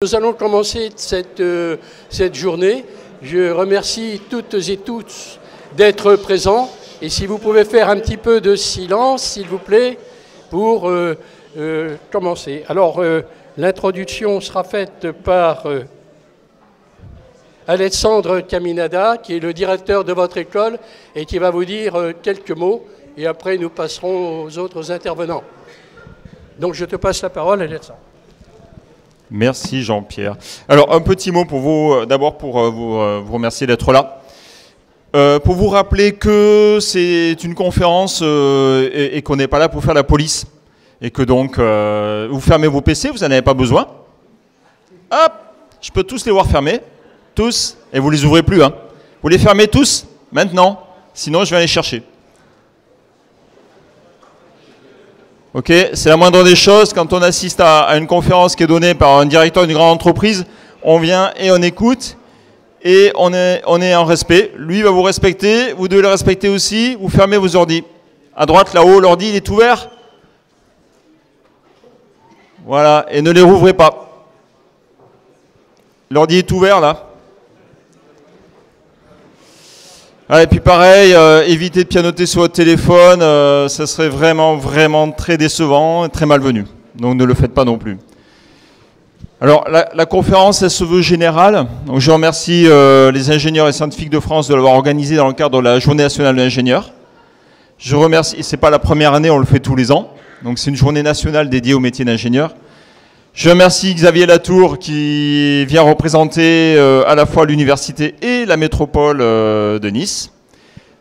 Nous allons commencer cette journée. Je remercie toutes et tous d'être présents. Et si vous pouvez faire un petit peu de silence, s'il vous plaît, pour commencer. Alors, l'introduction sera faite par Alessandre Caminada, qui est le directeur de votre école et qui va vous dire quelques mots. Et après, nous passerons aux autres intervenants. Donc, je te passe la parole, Alessandre. Merci Jean-Pierre. Alors un petit mot pour vous, d'abord pour vous remercier d'être là. Pour vous rappeler que c'est une conférence et qu'on n'est pas là pour faire la police. Et que donc vous fermez vos PC, vous n'en avez pas besoin. Hop, je peux tous les voir fermés, tous, et vous les ouvrez plus. Hein. Vous les fermez tous, maintenant, sinon je vais aller chercher. Ok, c'est la moindre des choses. Quand on assiste à une conférence qui est donnée par un directeur d'une grande entreprise, on vient et on écoute et on est en respect. Lui va vous respecter, vous devez le respecter aussi. Vous fermez vos ordis. À droite, là-haut, l'ordi il est ouvert. Voilà, et ne les rouvrez pas. L'ordi est ouvert là. Ah, et puis pareil, évitez de pianoter sur votre téléphone, ça serait vraiment très décevant et très malvenu. Donc ne le faites pas non plus. Alors la conférence, elle se veut générale. Donc, je remercie les ingénieurs et scientifiques de France de l'avoir organisée dans le cadre de la Journée nationale de l'ingénieur. Je remercie, et c'est pas la première année, on le fait tous les ans. Donc c'est une journée nationale dédiée au métier d'ingénieur. Je remercie Xavier Latour qui vient représenter à la fois l'université et la métropole de Nice.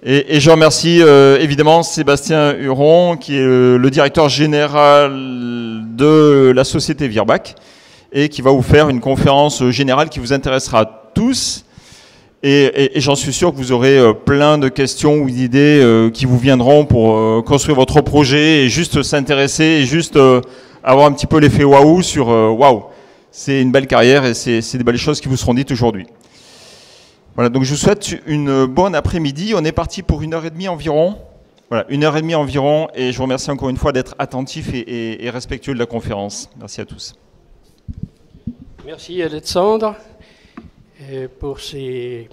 Et je remercie évidemment Sébastien Huron qui est le directeur général de la société Virbac et qui va vous faire une conférence générale qui vous intéressera tous. Et j'en suis sûr que vous aurez plein de questions ou d'idées qui vous viendront pour construire votre projet et juste s'intéresser et juste... avoir un petit peu l'effet waouh sur waouh, c'est une belle carrière et c'est des belles choses qui vous seront dites aujourd'hui. Voilà, donc je vous souhaite une bonne après-midi. On est parti pour 1h30 environ. Voilà, 1h30 environ et je vous remercie encore une fois d'être attentif et respectueux de la conférence. Merci à tous. Merci Alexandre pour ces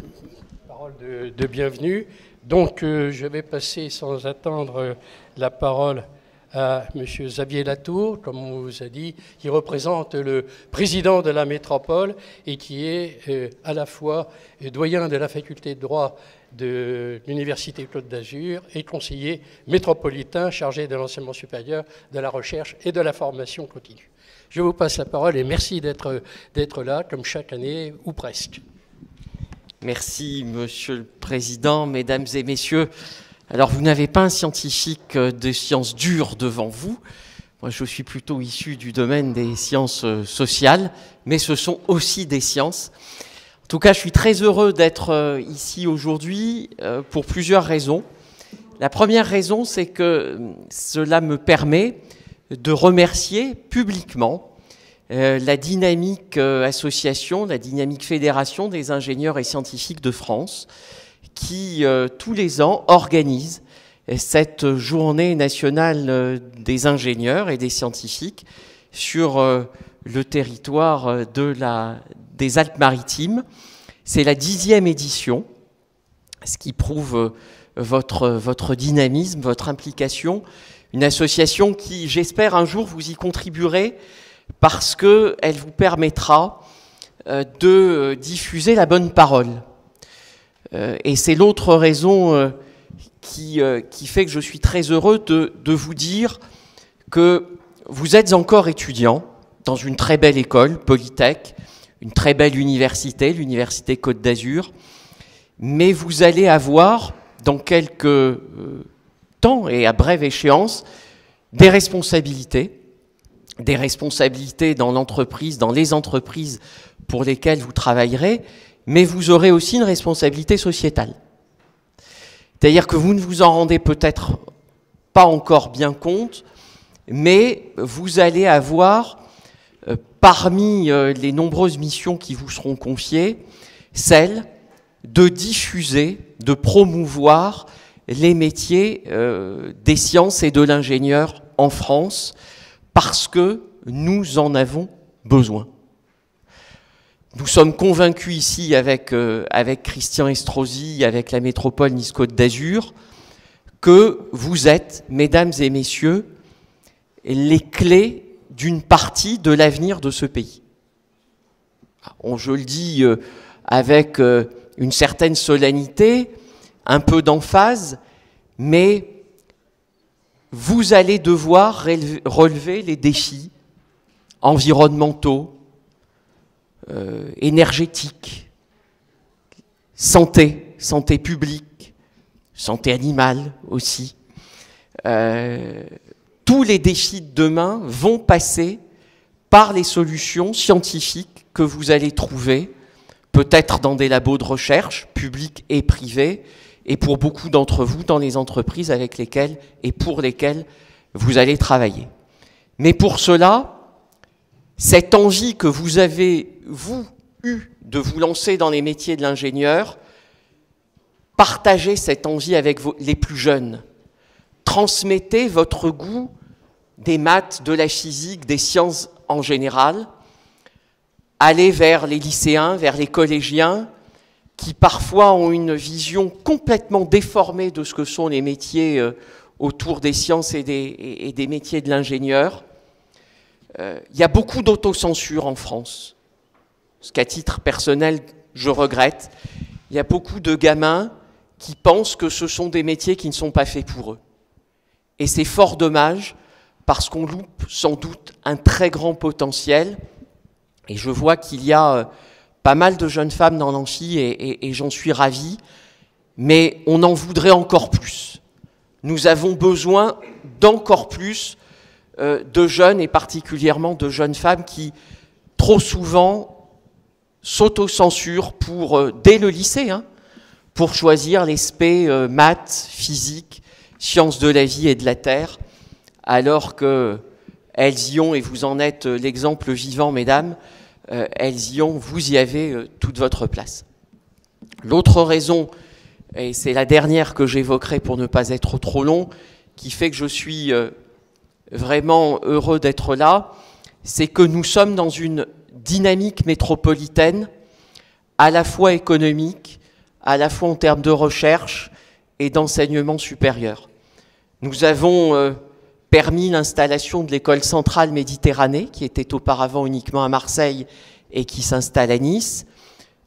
paroles de bienvenue. Donc je vais passer sans attendre la parole à M. Xavier Latour, comme on vous a dit, qui représente le président de la métropole et qui est à la fois doyen de la faculté de droit de l'Université Côte d'Azur et conseiller métropolitain chargé de l'enseignement supérieur, de la recherche et de la formation continue. Je vous passe la parole et merci d'être là, comme chaque année, ou presque. Merci, Monsieur le Président, Mesdames et Messieurs. Alors, vous n'avez pas un scientifique de sciences dures devant vous. Moi, je suis plutôt issu du domaine des sciences sociales, mais ce sont aussi des sciences. En tout cas, je suis très heureux d'être ici aujourd'hui pour plusieurs raisons. La première raison, c'est que cela me permet de remercier publiquement la dynamique association, la dynamique fédération des ingénieurs et scientifiques de France, qui, tous les ans, organise cette journée nationale des ingénieurs et des scientifiques sur le territoire des Alpes-Maritimes. C'est la 10e édition, ce qui prouve votre dynamisme, votre implication. Une association qui, j'espère, un jour, vous y contribuerez parce qu'elle vous permettra de diffuser la bonne parole. Et c'est l'autre raison qui fait que je suis très heureux de vous dire que vous êtes encore étudiant dans une très belle école, Polytech, une très belle université, l'Université Côte d'Azur, mais vous allez avoir, dans quelques temps et à brève échéance, des responsabilités dans l'entreprise, dans les entreprises pour lesquelles vous travaillerez, mais vous aurez aussi une responsabilité sociétale. C'est-à-dire que vous ne vous en rendez peut-être pas encore bien compte, mais vous allez avoir, parmi les nombreuses missions qui vous seront confiées, celle de diffuser, de promouvoir les métiers des sciences et de l'ingénieur en France, parce que nous en avons besoin. Nous sommes convaincus ici avec Christian Estrosi, avec la métropole Nice-Côte d'Azur, que vous êtes, mesdames et messieurs, les clés d'une partie de l'avenir de ce pays. Je le dis avec une certaine solennité, un peu d'emphase, mais vous allez devoir relever les défis environnementaux, énergétiques, santé publique, santé animale aussi. Tous les défis de demain vont passer par les solutions scientifiques que vous allez trouver, peut-être dans des labos de recherche, publics et privés, et pour beaucoup d'entre vous, dans les entreprises avec lesquelles et pour lesquelles vous allez travailler. Mais pour cela, cette envie que vous avez, vous, eue de vous lancer dans les métiers de l'ingénieur, partagez cette envie avec les plus jeunes. Transmettez votre goût des maths, de la physique, des sciences en général. Allez vers les lycéens, vers les collégiens, qui parfois ont une vision complètement déformée de ce que sont les métiers autour des sciences et des métiers de l'ingénieur. Il y a beaucoup d'autocensure en France, ce qu'à titre personnel, je regrette. Il y a beaucoup de gamins qui pensent que ce sont des métiers qui ne sont pas faits pour eux. Et c'est fort dommage, parce qu'on loupe sans doute un très grand potentiel. Et je vois qu'il y a pas mal de jeunes femmes dans l'amphi, et j'en suis ravi, mais on en voudrait encore plus. Nous avons besoin d'encore plus de jeunes, et particulièrement de jeunes femmes qui, trop souvent, s'autocensurent dès le lycée, pour choisir les spé maths, physique, sciences de la vie et de la terre, alors qu'elles y ont, et vous en êtes l'exemple vivant, mesdames, elles y ont, vous y avez toute votre place. L'autre raison, et c'est la dernière que j'évoquerai pour ne pas être trop long, qui fait que je suis vraiment heureux d'être là, c'est que nous sommes dans une dynamique métropolitaine, à la fois économique, à la fois en termes de recherche et d'enseignement supérieur. Nous avons permis l'installation de l'école centrale Méditerranée, qui était auparavant uniquement à Marseille et qui s'installe à Nice.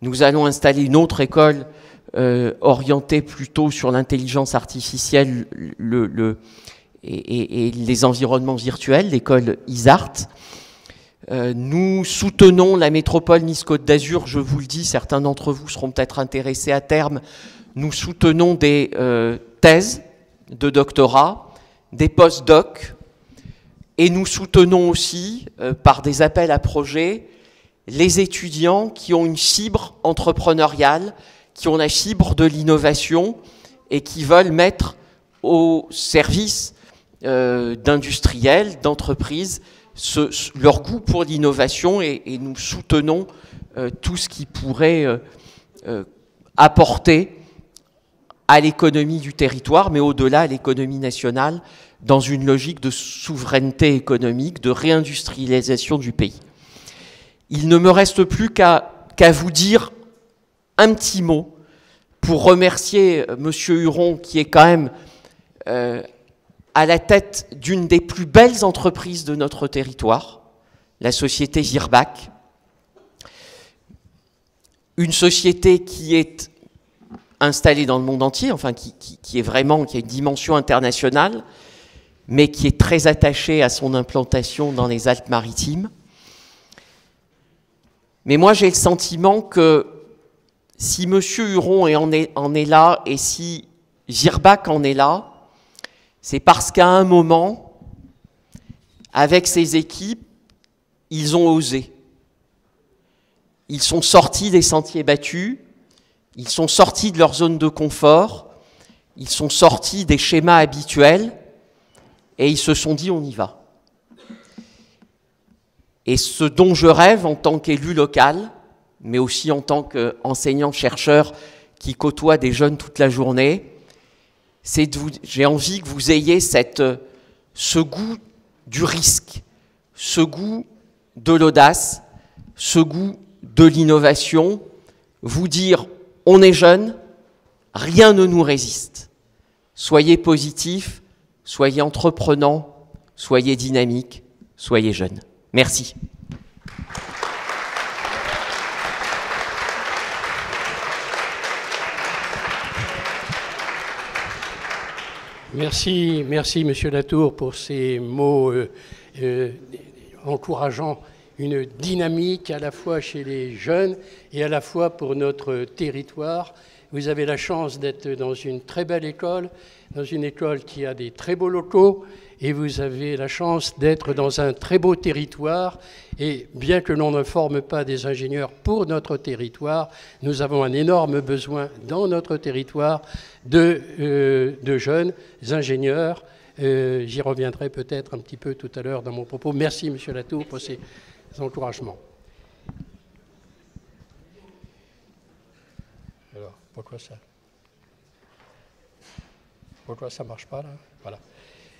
Nous allons installer une autre école orientée plutôt sur l'intelligence artificielle et les environnements virtuels, l'école ISART. Nous soutenons la métropole Nice-Côte d'Azur, je vous le dis, certains d'entre vous seront peut-être intéressés à terme. Nous soutenons des thèses de doctorat, des post-docs, et nous soutenons aussi, par des appels à projets, les étudiants qui ont une fibre entrepreneuriale, qui ont la fibre de l'innovation et qui veulent mettre au service d'industriels, d'entreprises, leur goût pour l'innovation, et nous soutenons tout ce qui pourrait apporter à l'économie du territoire, mais au-delà à l'économie nationale, dans une logique de souveraineté économique, de réindustrialisation du pays. Il ne me reste plus qu'à vous dire un petit mot pour remercier M. Huron, qui est quand même à la tête d'une des plus belles entreprises de notre territoire, la société Virbac. Une société qui est installée dans le monde entier, enfin qui est vraiment, qui a une dimension internationale, mais qui est très attachée à son implantation dans les Alpes-Maritimes. Mais moi, j'ai le sentiment que si M. Huron en est là, et si Virbac en est là, c'est parce qu'à un moment, avec ses équipes, ils ont osé. Ils sont sortis des sentiers battus, ils sont sortis de leur zone de confort, ils sont sortis des schémas habituels, et ils se sont dit on y va. Et ce dont je rêve en tant qu'élu local, mais aussi en tant qu'enseignant-chercheur qui côtoie des jeunes toute la journée, c'est j'ai envie que vous ayez ce goût du risque, ce goût de l'audace, ce goût de l'innovation, vous dire on est jeune, rien ne nous résiste. Soyez positifs, soyez entreprenants, soyez dynamiques, soyez jeunes. Merci. Merci, Monsieur Latour, pour ces mots encourageant une dynamique à la fois chez les jeunes et à la fois pour notre territoire. Vous avez la chance d'être dans une très belle école, dans une école qui a des très beaux locaux, et vous avez la chance d'être dans un très beau territoire. Et bien que l'on ne forme pas des ingénieurs pour notre territoire, nous avons un énorme besoin dans notre territoire de jeunes ingénieurs. J'y reviendrai peut-être un petit peu tout à l'heure dans mon propos. Merci, Monsieur Latour, pour ces encouragements. Alors, pourquoi ça marche pas, là? Voilà.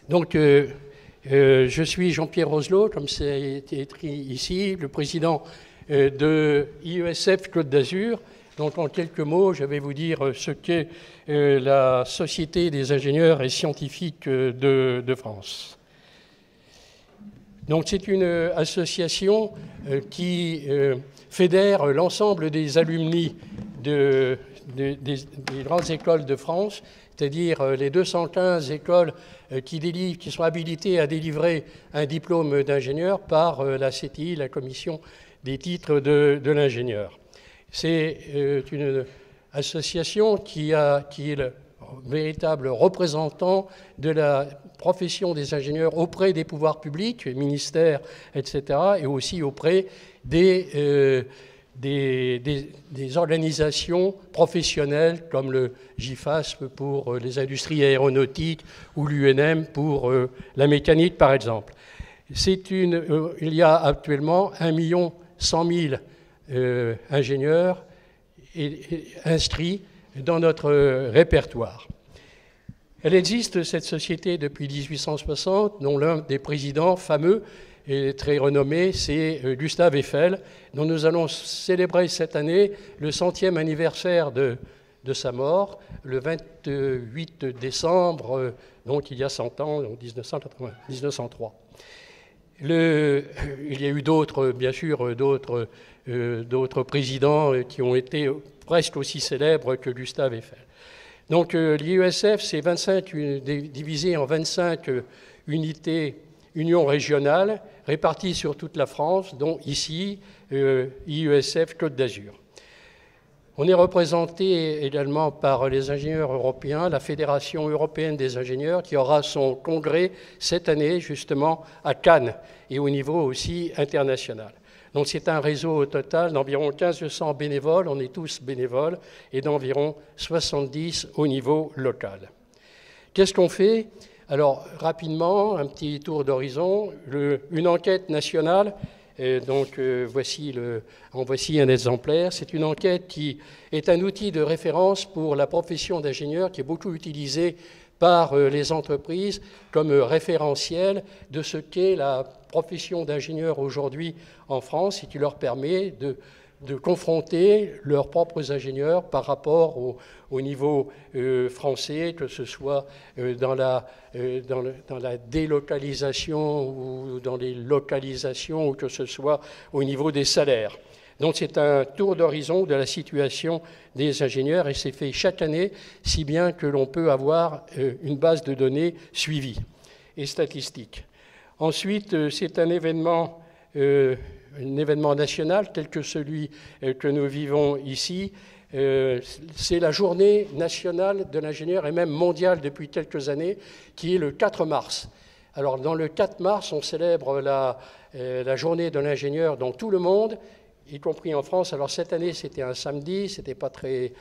Donc, je suis Jean-Pierre Roselot, comme c'est écrit ici, le président de IESF Côte d'Azur. Donc, en quelques mots, je vais vous dire ce qu'est la Société des ingénieurs et scientifiques de France. Donc, c'est une association qui fédère l'ensemble des alumni des grandes écoles de France, c'est-à-dire les 215 écoles qui sont habilitées à délivrer un diplôme d'ingénieur par la CTI, la Commission des titres de l'ingénieur. C'est une association qui est le véritable représentant de la profession des ingénieurs auprès des pouvoirs publics, ministères, etc., et aussi auprès des organisations professionnelles comme le GIFASP pour les industries aéronautiques ou l'UNM pour la mécanique, par exemple. Il y a actuellement 1 100 000 ingénieurs inscrits dans notre répertoire. Elle existe, cette société, depuis 1860, dont l'un des présidents fameux et très renommé, c'est Gustave Eiffel, dont nous allons célébrer cette année le 100e anniversaire de sa mort, le 28 décembre, donc il y a 100 ans, en 1903. Il y a eu d'autres, bien sûr, d'autres présidents qui ont été presque aussi célèbres que Gustave Eiffel. Donc l'IESF, c'est divisé en 25 unions régionales réparties sur toute la France, dont ici, IESF Côte d'Azur. On est représenté également par les ingénieurs européens, la Fédération européenne des ingénieurs, qui aura son congrès cette année, justement, à Cannes, et au niveau aussi international. Donc c'est un réseau au total d'environ 1500 bénévoles, on est tous bénévoles, et d'environ 70 au niveau local. Qu'est-ce qu'on fait ? Alors, rapidement, un petit tour d'horizon, une enquête nationale, donc voici un exemplaire. C'est une enquête qui est un outil de référence pour la profession d'ingénieur qui est beaucoup utilisé par les entreprises comme référentiel de ce qu'est la profession d'ingénieur aujourd'hui en France et qui leur permet de confronter leurs propres ingénieurs par rapport au niveau français, que ce soit dans la délocalisation ou dans les localisations, ou que ce soit au niveau des salaires. Donc c'est un tour d'horizon de la situation des ingénieurs et c'est fait chaque année, si bien que l'on peut avoir une base de données suivie et statistique. Ensuite, c'est un événement national tel que celui que nous vivons ici. C'est la journée nationale de l'ingénieur et même mondiale depuis quelques années, qui est le 4 mars. Alors, dans le 4 mars, on célèbre la journée de l'ingénieur dans tout le monde, y compris en France. Alors, cette année, c'était un samedi, c'était pas très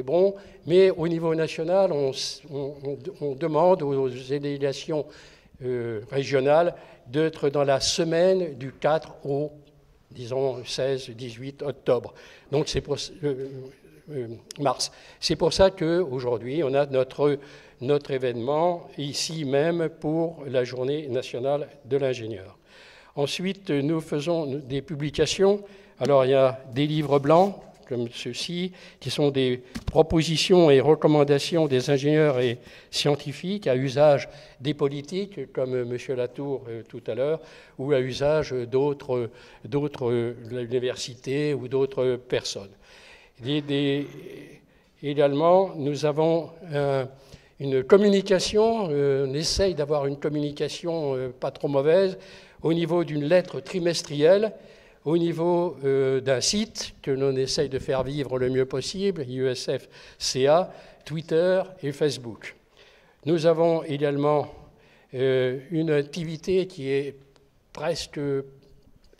bon, mais au niveau national, on demande aux délégations régionales d'être dans la semaine du 4 au, disons, 16-18 octobre. Donc, c'est pour mars. C'est pour ça qu'aujourd'hui, on a notre événement ici même pour la Journée nationale de l'ingénieur. Ensuite, nous faisons des publications Alors il y a des livres blancs, comme ceux-ci, qui sont des propositions et recommandations des ingénieurs et scientifiques à usage des politiques, comme M. Latour tout à l'heure, ou à usage d'autres de l'université ou d'autres personnes. Également, nous avons une communication, on essaye d'avoir une communication pas trop mauvaise, au niveau d'une lettre trimestrielle, au niveau d'un site que l'on essaye de faire vivre le mieux possible, IESF-CA, Twitter et Facebook. Nous avons également une activité qui est presque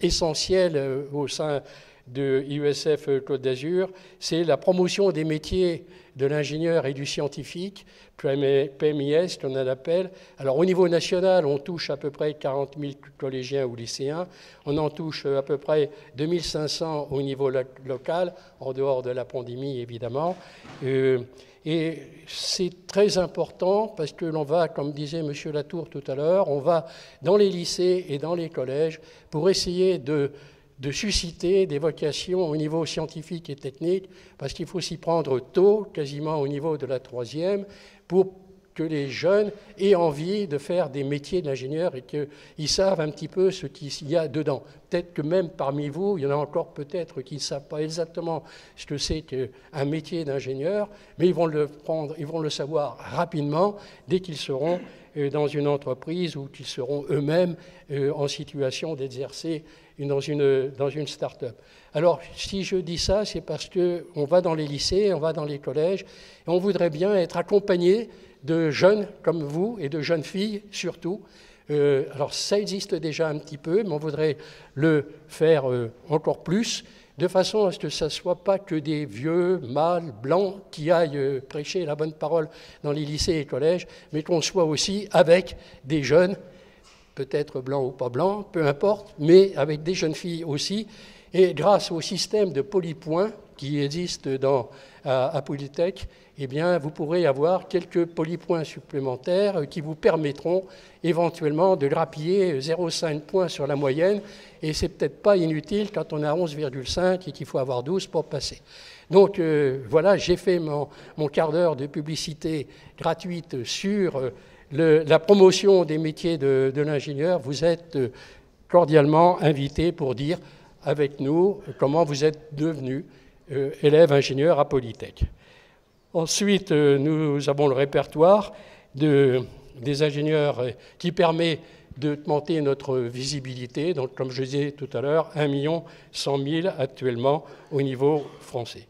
essentielle au sein de IESF Côte d'Azur, c'est la promotion des métiers de l'ingénieur et du scientifique, PMIS qu'on appelle. Alors au niveau national, on touche à peu près 40 000 collégiens ou lycéens, on en touche à peu près 2500 au niveau local, en dehors de la pandémie évidemment. Et c'est très important parce que l'on va, comme disait M. Latour tout à l'heure, on va dans les lycées et dans les collèges pour essayer de susciter des vocations au niveau scientifique et technique, parce qu'il faut s'y prendre tôt, quasiment au niveau de la troisième, pour que les jeunes aient envie de faire des métiers d'ingénieur et qu'ils savent un petit peu ce qu'il y a dedans. Peut-être que même parmi vous, il y en a encore peut-être qui ne savent pas exactement ce que c'est qu'un métier d'ingénieur, mais ils vont le savoir rapidement dès qu'ils seront dans une entreprise ou qu'ils seront eux-mêmes en situation d'exercer dans une start-up. Alors, si je dis ça, c'est parce qu'on va dans les lycées, on va dans les collèges, et on voudrait bien être accompagné de jeunes comme vous, et de jeunes filles surtout. Alors, ça existe déjà un petit peu, mais on voudrait le faire encore plus, de façon à ce que ça ne soit pas que des vieux mâles blancs qui aillent prêcher la bonne parole dans les lycées et collèges, mais qu'on soit aussi avec des jeunes, peut-être blancs ou pas blancs, peu importe, mais avec des jeunes filles aussi. Et grâce au système de polypoints qui existe à Polytech, eh bien, vous pourrez avoir quelques polypoints supplémentaires qui vous permettront éventuellement de grappiller 0,5 points sur la moyenne. Et c'est peut-être pas inutile quand on a 11,5 et qu'il faut avoir 12 pour passer. Donc voilà, j'ai fait mon quart d'heure de publicité gratuite sur la promotion des métiers de l'ingénieur. Vous êtes cordialement invités pour dire avec nous comment vous êtes devenu élève ingénieur à Polytech. Ensuite, nous avons le répertoire des ingénieurs qui permet d'augmenter notre visibilité. Donc, comme je disais tout à l'heure, 1 100 000 actuellement au niveau français.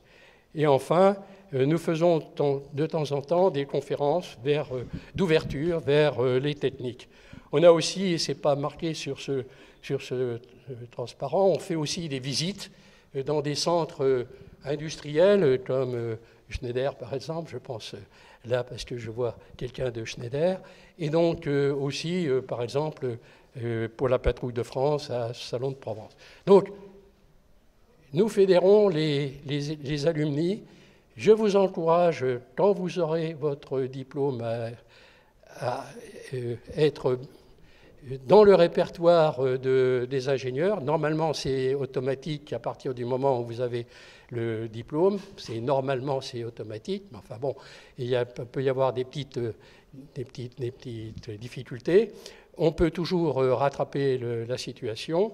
Et enfin, nous faisons de temps en temps des conférences d'ouverture vers les techniques. On a aussi, et ce n'est pas marqué sur ce transparent, on fait aussi des visites dans des centres industriels comme Schneider, par exemple, je pense là parce que je vois quelqu'un de Schneider, et donc aussi, par exemple, pour la Patrouille de France à Salon de Provence. Donc, nous fédérons les alumni. Je vous encourage, quand vous aurez votre diplôme, à être dans le répertoire des ingénieurs. Normalement, c'est automatique à partir du moment où vous avez le diplôme. Normalement, c'est automatique, mais enfin bon, il peut y avoir des petites difficultés. On peut toujours rattraper la situation.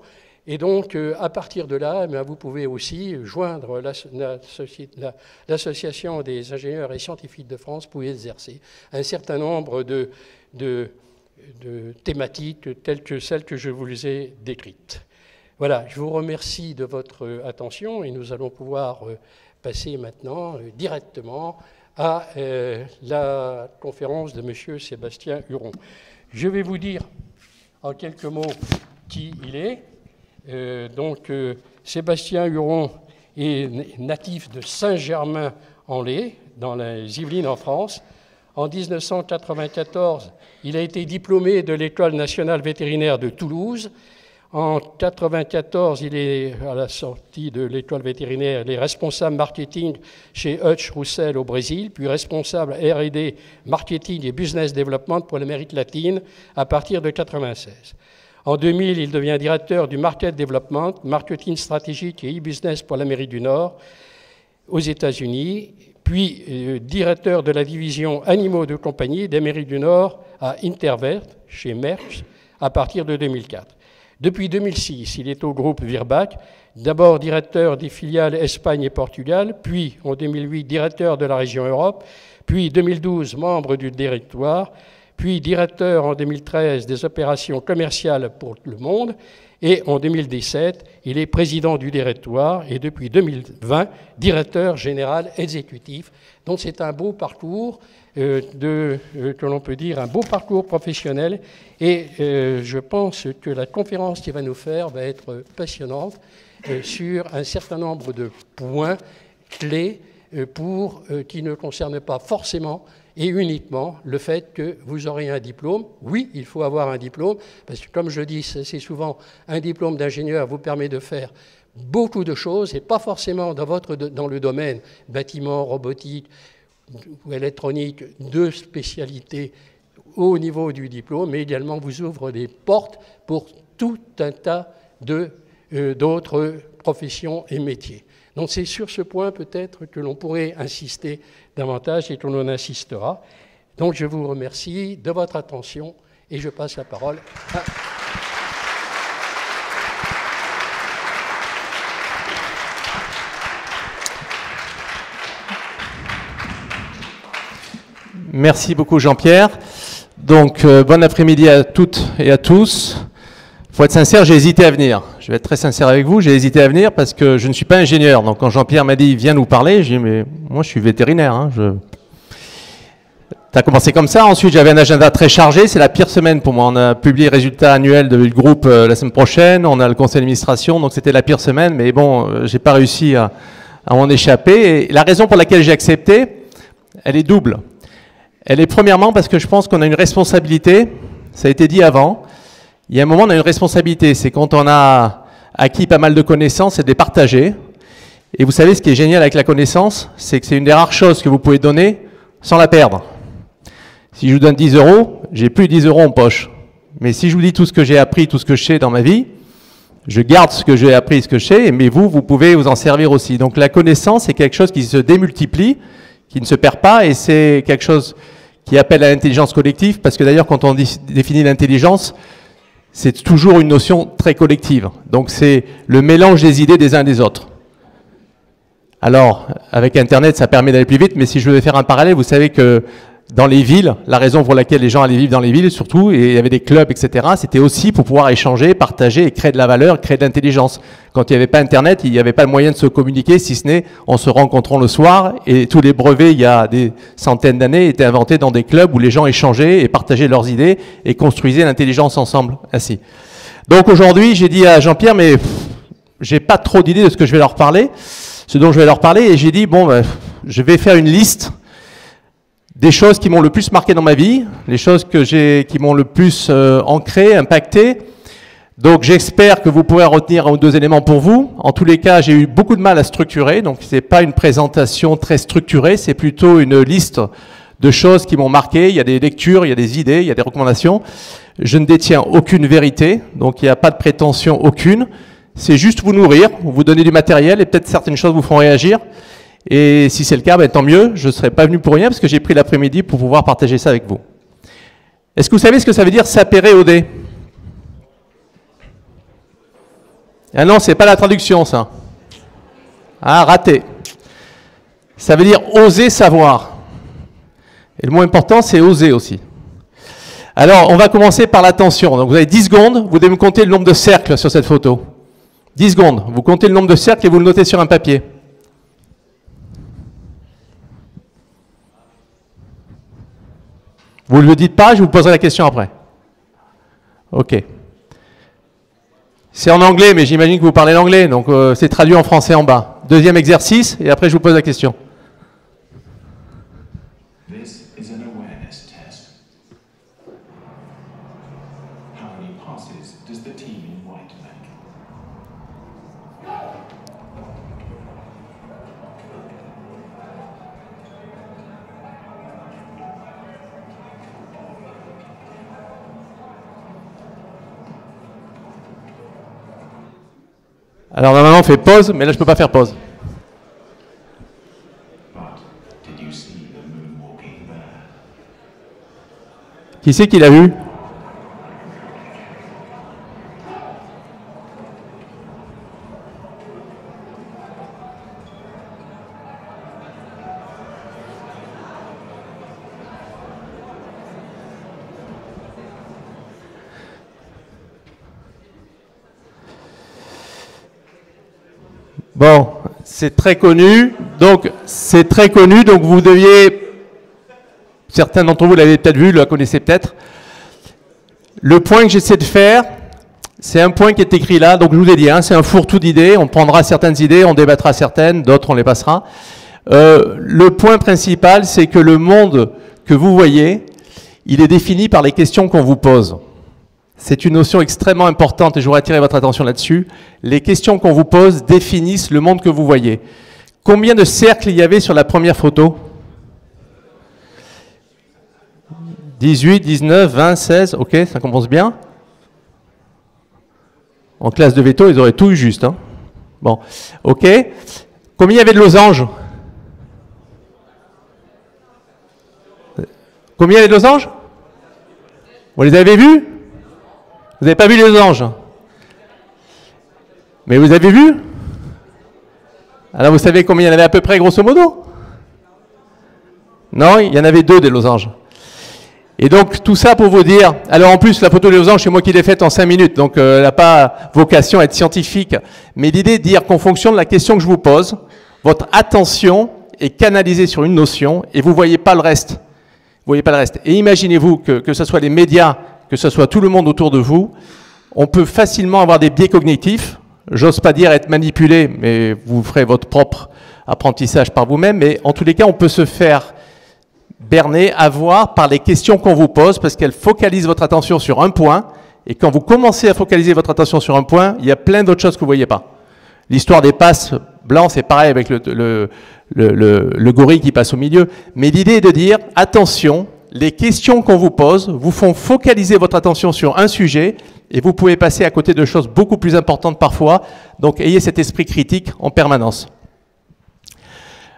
Et donc, à partir de là, vous pouvez aussi joindre l'association des ingénieurs et scientifiques de France pour exercer un certain nombre de thématiques telles que celles que je vous ai décrites. Voilà, je vous remercie de votre attention et nous allons pouvoir passer maintenant directement à la conférence de M. Sébastien Huron. Je vais vous dire en quelques mots qui il est. Sébastien Huron est natif de Saint-Germain-en-Laye, dans les Yvelines en France. En 1994, il a été diplômé de l'École nationale vétérinaire de Toulouse. En 1994, il est, à la sortie de l'école vétérinaire, il est responsable marketing chez Hutch Roussel au Brésil, puis responsable R&D marketing et business development pour l'Amérique latine à partir de 1996. En 2000, il devient directeur du Market Development, marketing stratégique et e-business pour l'Amérique du Nord aux États-Unis, puis directeur de la division animaux de compagnie d'Amérique du Nord à Intervert, chez Merck, à partir de 2004. Depuis 2006, il est au groupe Virbac, d'abord directeur des filiales Espagne et Portugal, puis en 2008 directeur de la région Europe, puis 2012 membre du directoire, puis directeur en 2013 des opérations commerciales pour le monde, et en 2017, il est président du directoire et depuis 2020, directeur général exécutif. Donc c'est un beau parcours, que l'on peut dire un beau parcours professionnel, et je pense que la conférence qu'il va nous faire va être passionnante sur un certain nombre de points clés qui ne concernent pas forcément et uniquement le fait que vous aurez un diplôme. Oui, il faut avoir un diplôme, parce que comme je dis, c'est souvent un diplôme d'ingénieur vous permet de faire beaucoup de choses, et pas forcément dans le domaine bâtiment, robotique ou électronique, de spécialités au niveau du diplôme, mais également vous ouvre des portes pour tout un tas d'autres professions et métiers. Donc c'est sur ce point peut-être que l'on pourrait insister davantage et que l'on insistera. Donc je vous remercie de votre attention et je passe la parole à... Merci beaucoup Jean-Pierre. Donc bon après-midi à toutes et à tous. Il faut être sincère, j'ai hésité à venir. Je vais être très sincère avec vous, j'ai hésité à venir parce que je ne suis pas ingénieur. Donc quand Jean-Pierre m'a dit « viens nous parler », j'ai dit « mais moi je suis vétérinaire. Hein, Ça a commencé comme ça. Ensuite j'avais un agenda très chargé, c'est la pire semaine pour moi. On a publié les résultats annuels du groupe la semaine prochaine, on a le conseil d'administration, donc c'était la pire semaine. Mais bon, j'ai pas réussi à m'en échapper. Et la raison pour laquelle j'ai accepté, elle est double. Elle est premièrement parce que je pense qu'on a une responsabilité, ça a été dit avant. Il y a un moment, on a une responsabilité, c'est quand on a acquis pas mal de connaissances, c'est de les partager. Et vous savez, ce qui est génial avec la connaissance, c'est que c'est une des rares choses que vous pouvez donner sans la perdre. Si je vous donne 10 euros, j'ai plus 10 euros en poche. Mais si je vous dis tout ce que j'ai appris, tout ce que je sais dans ma vie, je garde ce que j'ai appris, ce que je sais, mais vous pouvez vous en servir aussi. Donc la connaissance, c'est quelque chose qui se démultiplie, qui ne se perd pas, et c'est quelque chose qui appelle à l'intelligence collective, parce que d'ailleurs, quand on définit l'intelligence, c'est toujours une notion très collective. Donc c'est le mélange des idées des uns et des autres. Alors, avec Internet, ça permet d'aller plus vite, mais si je devais faire un parallèle, vous savez que dans les villes, la raison pour laquelle les gens allaient vivre dans les villes, surtout, et il y avait des clubs, etc., c'était aussi pour pouvoir échanger, partager et créer de la valeur, créer de l'intelligence. Quand il n'y avait pas Internet, il n'y avait pas le moyen de se communiquer, si ce n'est en se rencontrant le soir, et tous les brevets, il y a des centaines d'années, étaient inventés dans des clubs où les gens échangeaient et partageaient leurs idées et construisaient l'intelligence ensemble, ainsi. Donc aujourd'hui, j'ai dit à Jean-Pierre, mais j'ai pas trop d'idées de ce que je vais leur parler, ce dont je vais leur parler, et j'ai dit, bon, je vais faire une liste des choses qui m'ont le plus marqué dans ma vie, les choses qui m'ont le plus ancré, impacté. Donc j'espère que vous pourrez retenir un ou deux éléments pour vous. En tous les cas, j'ai eu beaucoup de mal à structurer, donc c'est pas une présentation très structurée, c'est plutôt une liste de choses qui m'ont marqué. Il y a des lectures, il y a des idées, il y a des recommandations. Je ne détiens aucune vérité, donc il n'y a pas de prétention aucune. C'est juste vous nourrir, vous donner du matériel et peut-être certaines choses vous feront réagir. Et si c'est le cas, ben, tant mieux, je ne serais pas venu pour rien parce que j'ai pris l'après-midi pour pouvoir partager ça avec vous. Est-ce que vous savez ce que ça veut dire sapere aude? Ah non, c'est pas la traduction ça. Ah, raté. Ça veut dire oser savoir. Et le mot important, c'est oser aussi. Alors, on va commencer par l'attention. Donc vous avez 10 secondes, vous devez me compter le nombre de cercles sur cette photo. 10 secondes, vous comptez le nombre de cercles et vous le notez sur un papier. Vous ne le dites pas, je vous poserai la question après. Ok. C'est en anglais, mais j'imagine que vous parlez l'anglais, donc c'est traduit en français en bas. Deuxième exercice, et après je vous pose la question. This is an awareness test. How many passes does the team in white make? Alors normalement on fait pause, mais là je ne peux pas faire pause. But did you see the moon walking there? Qui c'est qui l'a vu? Bon, c'est très connu, donc vous deviez, certains d'entre vous l'avez peut-être vu, la connaissez peut-être. Le point que j'essaie de faire, c'est un point qui est écrit là, donc je vous ai dit, hein, c'est un fourre-tout d'idées, on prendra certaines idées, on débattra certaines, d'autres on les passera. Le point principal, c'est que le monde que vous voyez, il est défini par les questions qu'on vous pose. C'est une notion extrêmement importante et je voudrais attirer votre attention là-dessus. Les questions qu'on vous pose définissent le monde que vous voyez. Combien de cercles il y avait sur la première photo? 18, 19, 20, 16, ok, ça commence bien. En classe de veto, ils auraient tout eu juste. Hein. Bon, ok. Combien il y avait de losanges? Combien il y avait de losanges? Vous les avez vus? Vous n'avez pas vu les losanges? Mais vous avez vu? Alors vous savez combien il y en avait à peu près, grosso modo? Non, il y en avait 2 des losanges. Et donc tout ça pour vous dire, alors en plus la photo des losanges, c'est moi qui l'ai faite en 5 minutes, donc elle n'a pas vocation à être scientifique. Mais l'idée est de dire qu'en fonction de la question que je vous pose, votre attention est canalisée sur une notion et vous ne voyez pas le reste. Vous voyez pas le reste. Et imaginez-vous que ce soit les médias, que ce soit tout le monde autour de vous, on peut facilement avoir des biais cognitifs. J'ose pas dire être manipulé, mais vous ferez votre propre apprentissage par vous-même. Mais en tous les cas, on peut se faire berner, avoir par les questions qu'on vous pose, parce qu'elles focalisent votre attention sur un point. Et quand vous commencez à focaliser votre attention sur un point, il y a plein d'autres choses que vous ne voyez pas. L'histoire des passes blancs, c'est pareil avec le gorille qui passe au milieu. Mais l'idée est de dire, attention, les questions qu'on vous pose vous font focaliser votre attention sur un sujet et vous pouvez passer à côté de choses beaucoup plus importantes parfois. Donc, ayez cet esprit critique en permanence.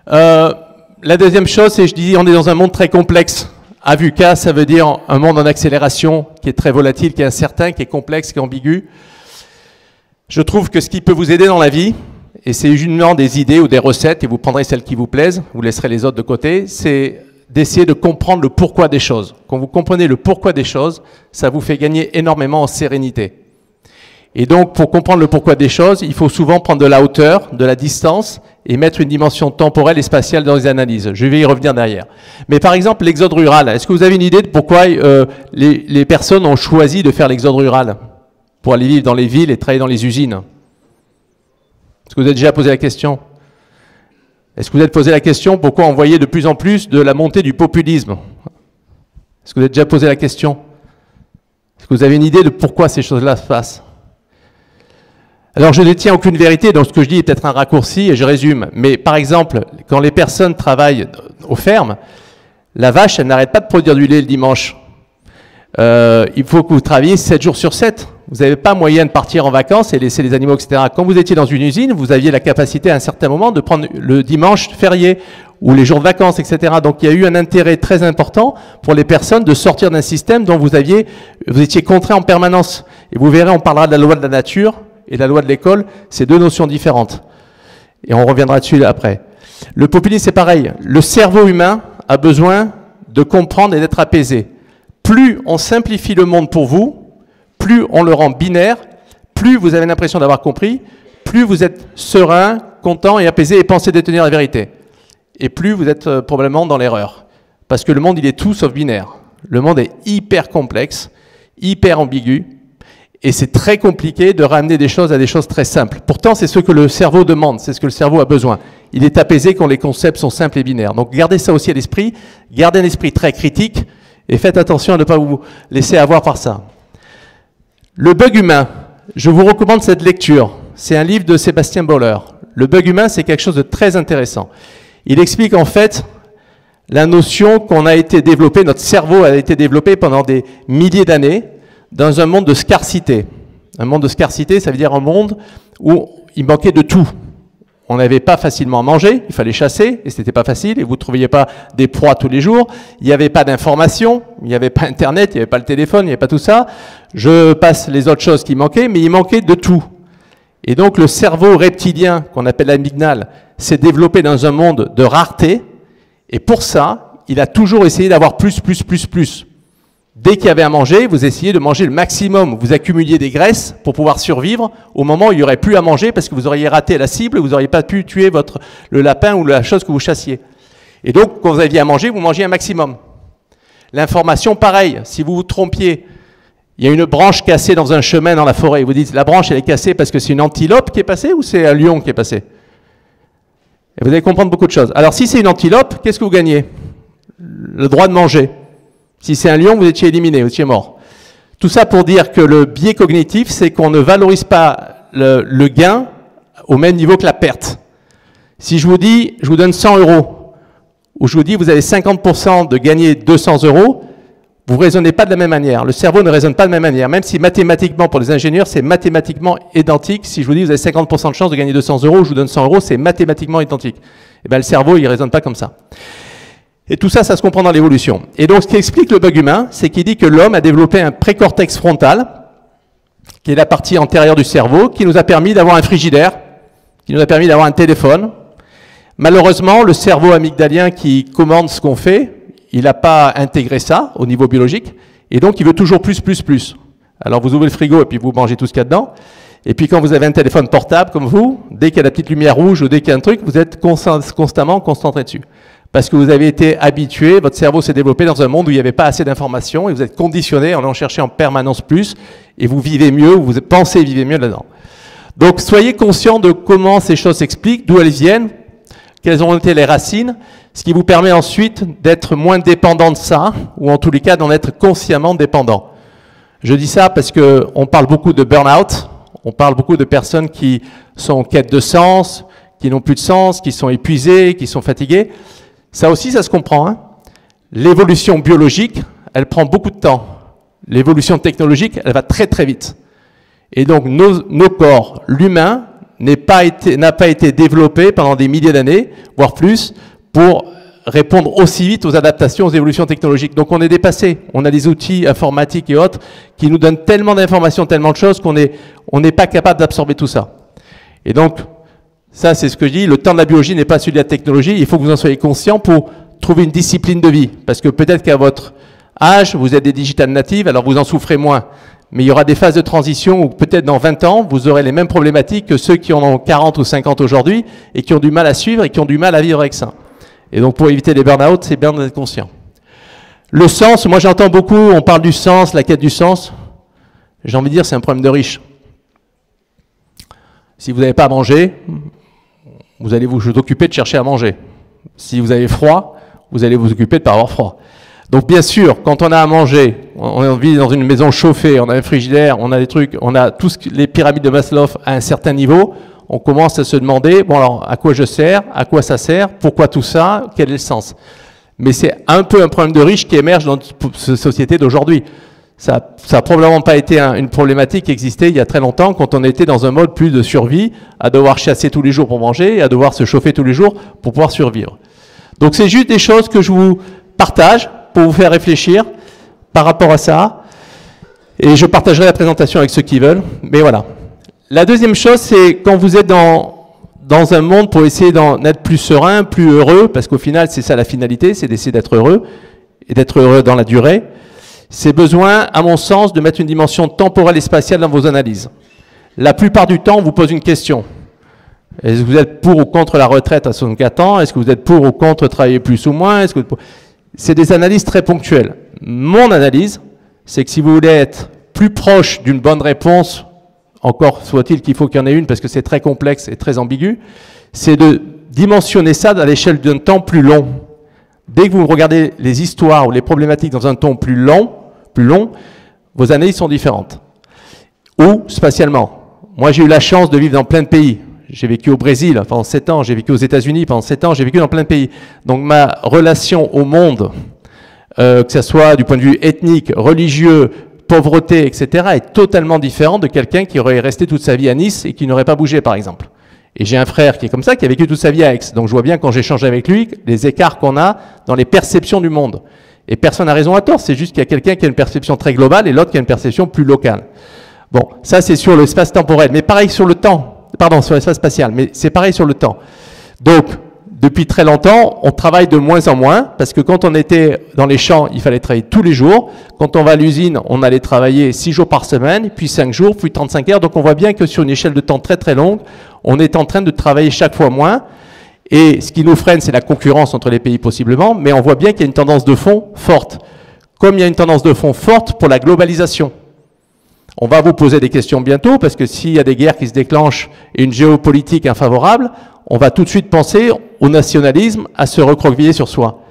La deuxième chose, c'est, je dis, on est dans un monde très complexe. AVUCA, ça veut dire un monde en accélération qui est très volatile, qui est incertain, qui est complexe, qui est ambigu. Je trouve que ce qui peut vous aider dans la vie, et c'est uniquement des idées ou des recettes, et vous prendrez celles qui vous plaisent, vous laisserez les autres de côté, c'est d'essayer de comprendre le pourquoi des choses. Quand vous comprenez le pourquoi des choses, ça vous fait gagner énormément en sérénité. Et donc, pour comprendre le pourquoi des choses, il faut souvent prendre de la hauteur, de la distance, et mettre une dimension temporelle et spatiale dans les analyses. Je vais y revenir derrière. Mais par exemple, l'exode rural, est-ce que vous avez une idée de pourquoi les personnes ont choisi de faire l'exode rural? Pour aller vivre dans les villes et travailler dans les usines? Est-ce que vous avez déjà posé la question? Est-ce que vous avez posé la question pourquoi on voyait de plus en plus de la montée du populisme? Est-ce que vous avez déjà posé la question? Est-ce que vous avez une idée de pourquoi ces choses-là se passent? Alors je ne détiens aucune vérité, donc ce que je dis est peut-être un raccourci et je résume. Mais par exemple, quand les personnes travaillent aux fermes, la vache, elle n'arrête pas de produire du lait le dimanche. Il faut que vous travailliez 7 jours sur 7. Vous n'avez pas moyen de partir en vacances et laisser les animaux, etc. Quand vous étiez dans une usine, vous aviez la capacité à un certain moment de prendre le dimanche férié ou les jours de vacances, etc. Donc il y a eu un intérêt très important pour les personnes de sortir d'un système dont vous étiez contraints en permanence. Et vous verrez, on parlera de la loi de la nature et de la loi de l'école, c'est 2 notions différentes. Et on reviendra dessus après. Le populisme, c'est pareil. Le cerveau humain a besoin de comprendre et d'être apaisé. Plus on simplifie le monde pour vous, plus on le rend binaire, plus vous avez l'impression d'avoir compris, plus vous êtes serein, content et apaisé et pensez détenir la vérité. Et plus vous êtes probablement dans l'erreur. Parce que le monde, il est tout sauf binaire. Le monde est hyper complexe, hyper ambigu, et c'est très compliqué de ramener des choses à des choses très simples. Pourtant, c'est ce que le cerveau demande, c'est ce que le cerveau a besoin. Il est apaisé quand les concepts sont simples et binaires. Donc gardez ça aussi à l'esprit, gardez un esprit très critique, et faites attention à ne pas vous laisser avoir par ça. Le bug humain, je vous recommande cette lecture. C'est un livre de Sébastien Boller. Le bug humain, c'est quelque chose de très intéressant. Il explique en fait la notion qu'on a été développé, notre cerveau a été développé pendant des milliers d'années dans un monde de scarcité. Un monde de scarcité, ça veut dire un monde où il manquait de tout. On n'avait pas facilement à manger, il fallait chasser, et c'était pas facile, et vous ne trouviez pas des proies tous les jours. Il n'y avait pas d'information, il n'y avait pas Internet, il n'y avait pas le téléphone, il n'y avait pas tout ça. Je passe les autres choses qui manquaient, mais il manquait de tout. Et donc le cerveau reptilien, qu'on appelle l'amygdale, s'est développé dans un monde de rareté, et pour ça, il a toujours essayé d'avoir plus. Dès qu'il y avait à manger, vous essayez de manger le maximum, vous accumuliez des graisses pour pouvoir survivre au moment où il n'y aurait plus à manger parce que vous auriez raté la cible, vous n'auriez pas pu tuer le lapin ou la chose que vous chassiez. Et donc, quand vous aviez à manger, vous mangiez un maximum. L'information, pareil, si vous vous trompiez, il y a une branche cassée dans un chemin dans la forêt, vous dites, la branche elle est cassée parce que c'est une antilope qui est passée ou c'est un lion qui est passé? Et vous allez comprendre beaucoup de choses. Alors, si c'est une antilope, qu'est-ce que vous gagnez? Le droit de manger. Si c'est un lion, vous étiez éliminé, vous étiez mort. Tout ça pour dire que le biais cognitif, c'est qu'on ne valorise pas le gain au même niveau que la perte. Si je vous dis, je vous donne 100 €, ou je vous dis, vous avez 50% de gagner 200 €, vous ne raisonnez pas de la même manière. Le cerveau ne raisonne pas de la même manière. Même si mathématiquement, pour les ingénieurs, c'est mathématiquement identique. Si je vous dis, vous avez 50% de chance de gagner 200 €, je vous donne 100 €, c'est mathématiquement identique. Et bien, le cerveau, il ne raisonne pas comme ça. Et tout ça, ça se comprend dans l'évolution. Et donc, ce qui explique le bug humain, c'est qu'il dit que l'homme a développé un précortex frontal, qui est la partie antérieure du cerveau, qui nous a permis d'avoir un frigidaire, qui nous a permis d'avoir un téléphone. Malheureusement, le cerveau amygdalien qui commande ce qu'on fait, il n'a pas intégré ça au niveau biologique, et donc il veut toujours plus. Alors vous ouvrez le frigo et puis vous mangez tout ce qu'il y a dedans, et puis quand vous avez un téléphone portable comme vous, dès qu'il y a la petite lumière rouge ou dès qu'il y a un truc, vous êtes constamment concentré dessus. Parce que vous avez été habitué, votre cerveau s'est développé dans un monde où il n'y avait pas assez d'informations, et vous êtes conditionné à en chercher en permanence plus, et vous vivez mieux, ou vous pensez vivre mieux là-dedans. Donc soyez conscient de comment ces choses s'expliquent, d'où elles viennent, quelles ont été les racines, ce qui vous permet ensuite d'être moins dépendant de ça, ou en tous les cas d'en être consciemment dépendant. Je dis ça parce qu'on parle beaucoup de burn-out, on parle beaucoup de personnes qui sont en quête de sens, qui n'ont plus de sens, qui sont épuisées, qui sont fatiguées. Ça aussi, ça se comprend. Hein. L'évolution biologique, elle prend beaucoup de temps. L'évolution technologique, elle va très vite. Et donc nos corps, l'humain, n'a pas été développé pendant des milliers d'années, voire plus, pour répondre aussi vite aux adaptations, aux évolutions technologiques. Donc on est dépassé. On a des outils informatiques et autres qui nous donnent tellement d'informations, tellement de choses qu'on n'est pas capable d'absorber tout ça. Et donc, ça c'est ce que je dis, le temps de la biologie n'est pas celui de la technologie, il faut que vous en soyez conscient pour trouver une discipline de vie. Parce que peut-être qu'à votre âge, vous êtes des digital natives, alors vous en souffrez moins. Mais il y aura des phases de transition où peut-être dans 20 ans, vous aurez les mêmes problématiques que ceux qui en ont 40 ou 50 aujourd'hui et qui ont du mal à suivre et qui ont du mal à vivre avec ça. Et donc pour éviter les burn-out, c'est bien d'être conscient. Le sens, moi j'entends beaucoup, on parle du sens, la quête du sens. J'ai envie de dire c'est un problème de riche. Si vous n'avez pas à manger, vous allez vous occuper de chercher à manger. Si vous avez froid, vous allez vous occuper de ne pas avoir froid. Donc bien sûr, quand on a à manger, on vit dans une maison chauffée, on a un frigidaire, on a des trucs, on a tous les pyramides de Maslow à un certain niveau, on commence à se demander, bon alors, à quoi je sers, à quoi ça sert, pourquoi tout ça, quel est le sens? Mais c'est un peu un problème de riche qui émerge dans notre société d'aujourd'hui. Ça n'a probablement pas été une problématique qui existait il y a très longtemps, quand on était dans un mode plus de survie, à devoir chasser tous les jours pour manger, et à devoir se chauffer tous les jours pour pouvoir survivre. Donc c'est juste des choses que je vous partage, pour vous faire réfléchir par rapport à ça. Et je partagerai la présentation avec ceux qui veulent. Mais voilà. La deuxième chose, c'est quand vous êtes dans un monde pour essayer d'en être plus serein, plus heureux, parce qu'au final, c'est ça la finalité, c'est d'essayer d'être heureux, et d'être heureux dans la durée. C'est besoin, à mon sens, de mettre une dimension temporelle et spatiale dans vos analyses. La plupart du temps, on vous pose une question. Est-ce que vous êtes pour ou contre la retraite à 64 ans? Est-ce que vous êtes pour ou contre travailler plus ou moins? Est-ce que c'est des analyses très ponctuelles. Mon analyse, c'est que si vous voulez être plus proche d'une bonne réponse, encore soit-il qu'il faut qu'il y en ait une parce que c'est très complexe et très ambigu, c'est de dimensionner ça à l'échelle d'un temps plus long. Dès que vous regardez les histoires ou les problématiques dans un temps plus long, vos analyses sont différentes. Ou spatialement. Moi, j'ai eu la chance de vivre dans plein de pays. J'ai vécu au Brésil pendant 7 ans, j'ai vécu aux États-Unis pendant 7 ans, j'ai vécu dans plein de pays. Donc ma relation au monde, que ce soit du point de vue ethnique, religieux, pauvreté, etc., est totalement différente de quelqu'un qui aurait resté toute sa vie à Nice et qui n'aurait pas bougé, par exemple. Et j'ai un frère qui est comme ça, qui a vécu toute sa vie à Aix. Donc je vois bien quand j'échange avec lui, les écarts qu'on a dans les perceptions du monde. Et personne n'a raison à tort, c'est juste qu'il y a quelqu'un qui a une perception très globale et l'autre qui a une perception plus locale. Bon, ça c'est sur l'espace temporel, mais pareil sur le temps, pardon, sur l'espace spatial, mais c'est pareil sur le temps. Donc, depuis très longtemps, on travaille de moins en moins, parce que quand on était dans les champs, il fallait travailler tous les jours. Quand on va à l'usine, on allait travailler 6 jours par semaine, puis 5 jours, puis 35 heures. Donc on voit bien que sur une échelle de temps très très longue, on est en train de travailler chaque fois moins. Et ce qui nous freine, c'est la concurrence entre les pays possiblement, mais on voit bien qu'il y a une tendance de fond forte. Comme il y a une tendance de fond forte pour la globalisation. On va vous poser des questions bientôt, parce que s'il y a des guerres qui se déclenchent et une géopolitique infavorable, on va tout de suite penser au nationalisme, à se recroqueviller sur soi.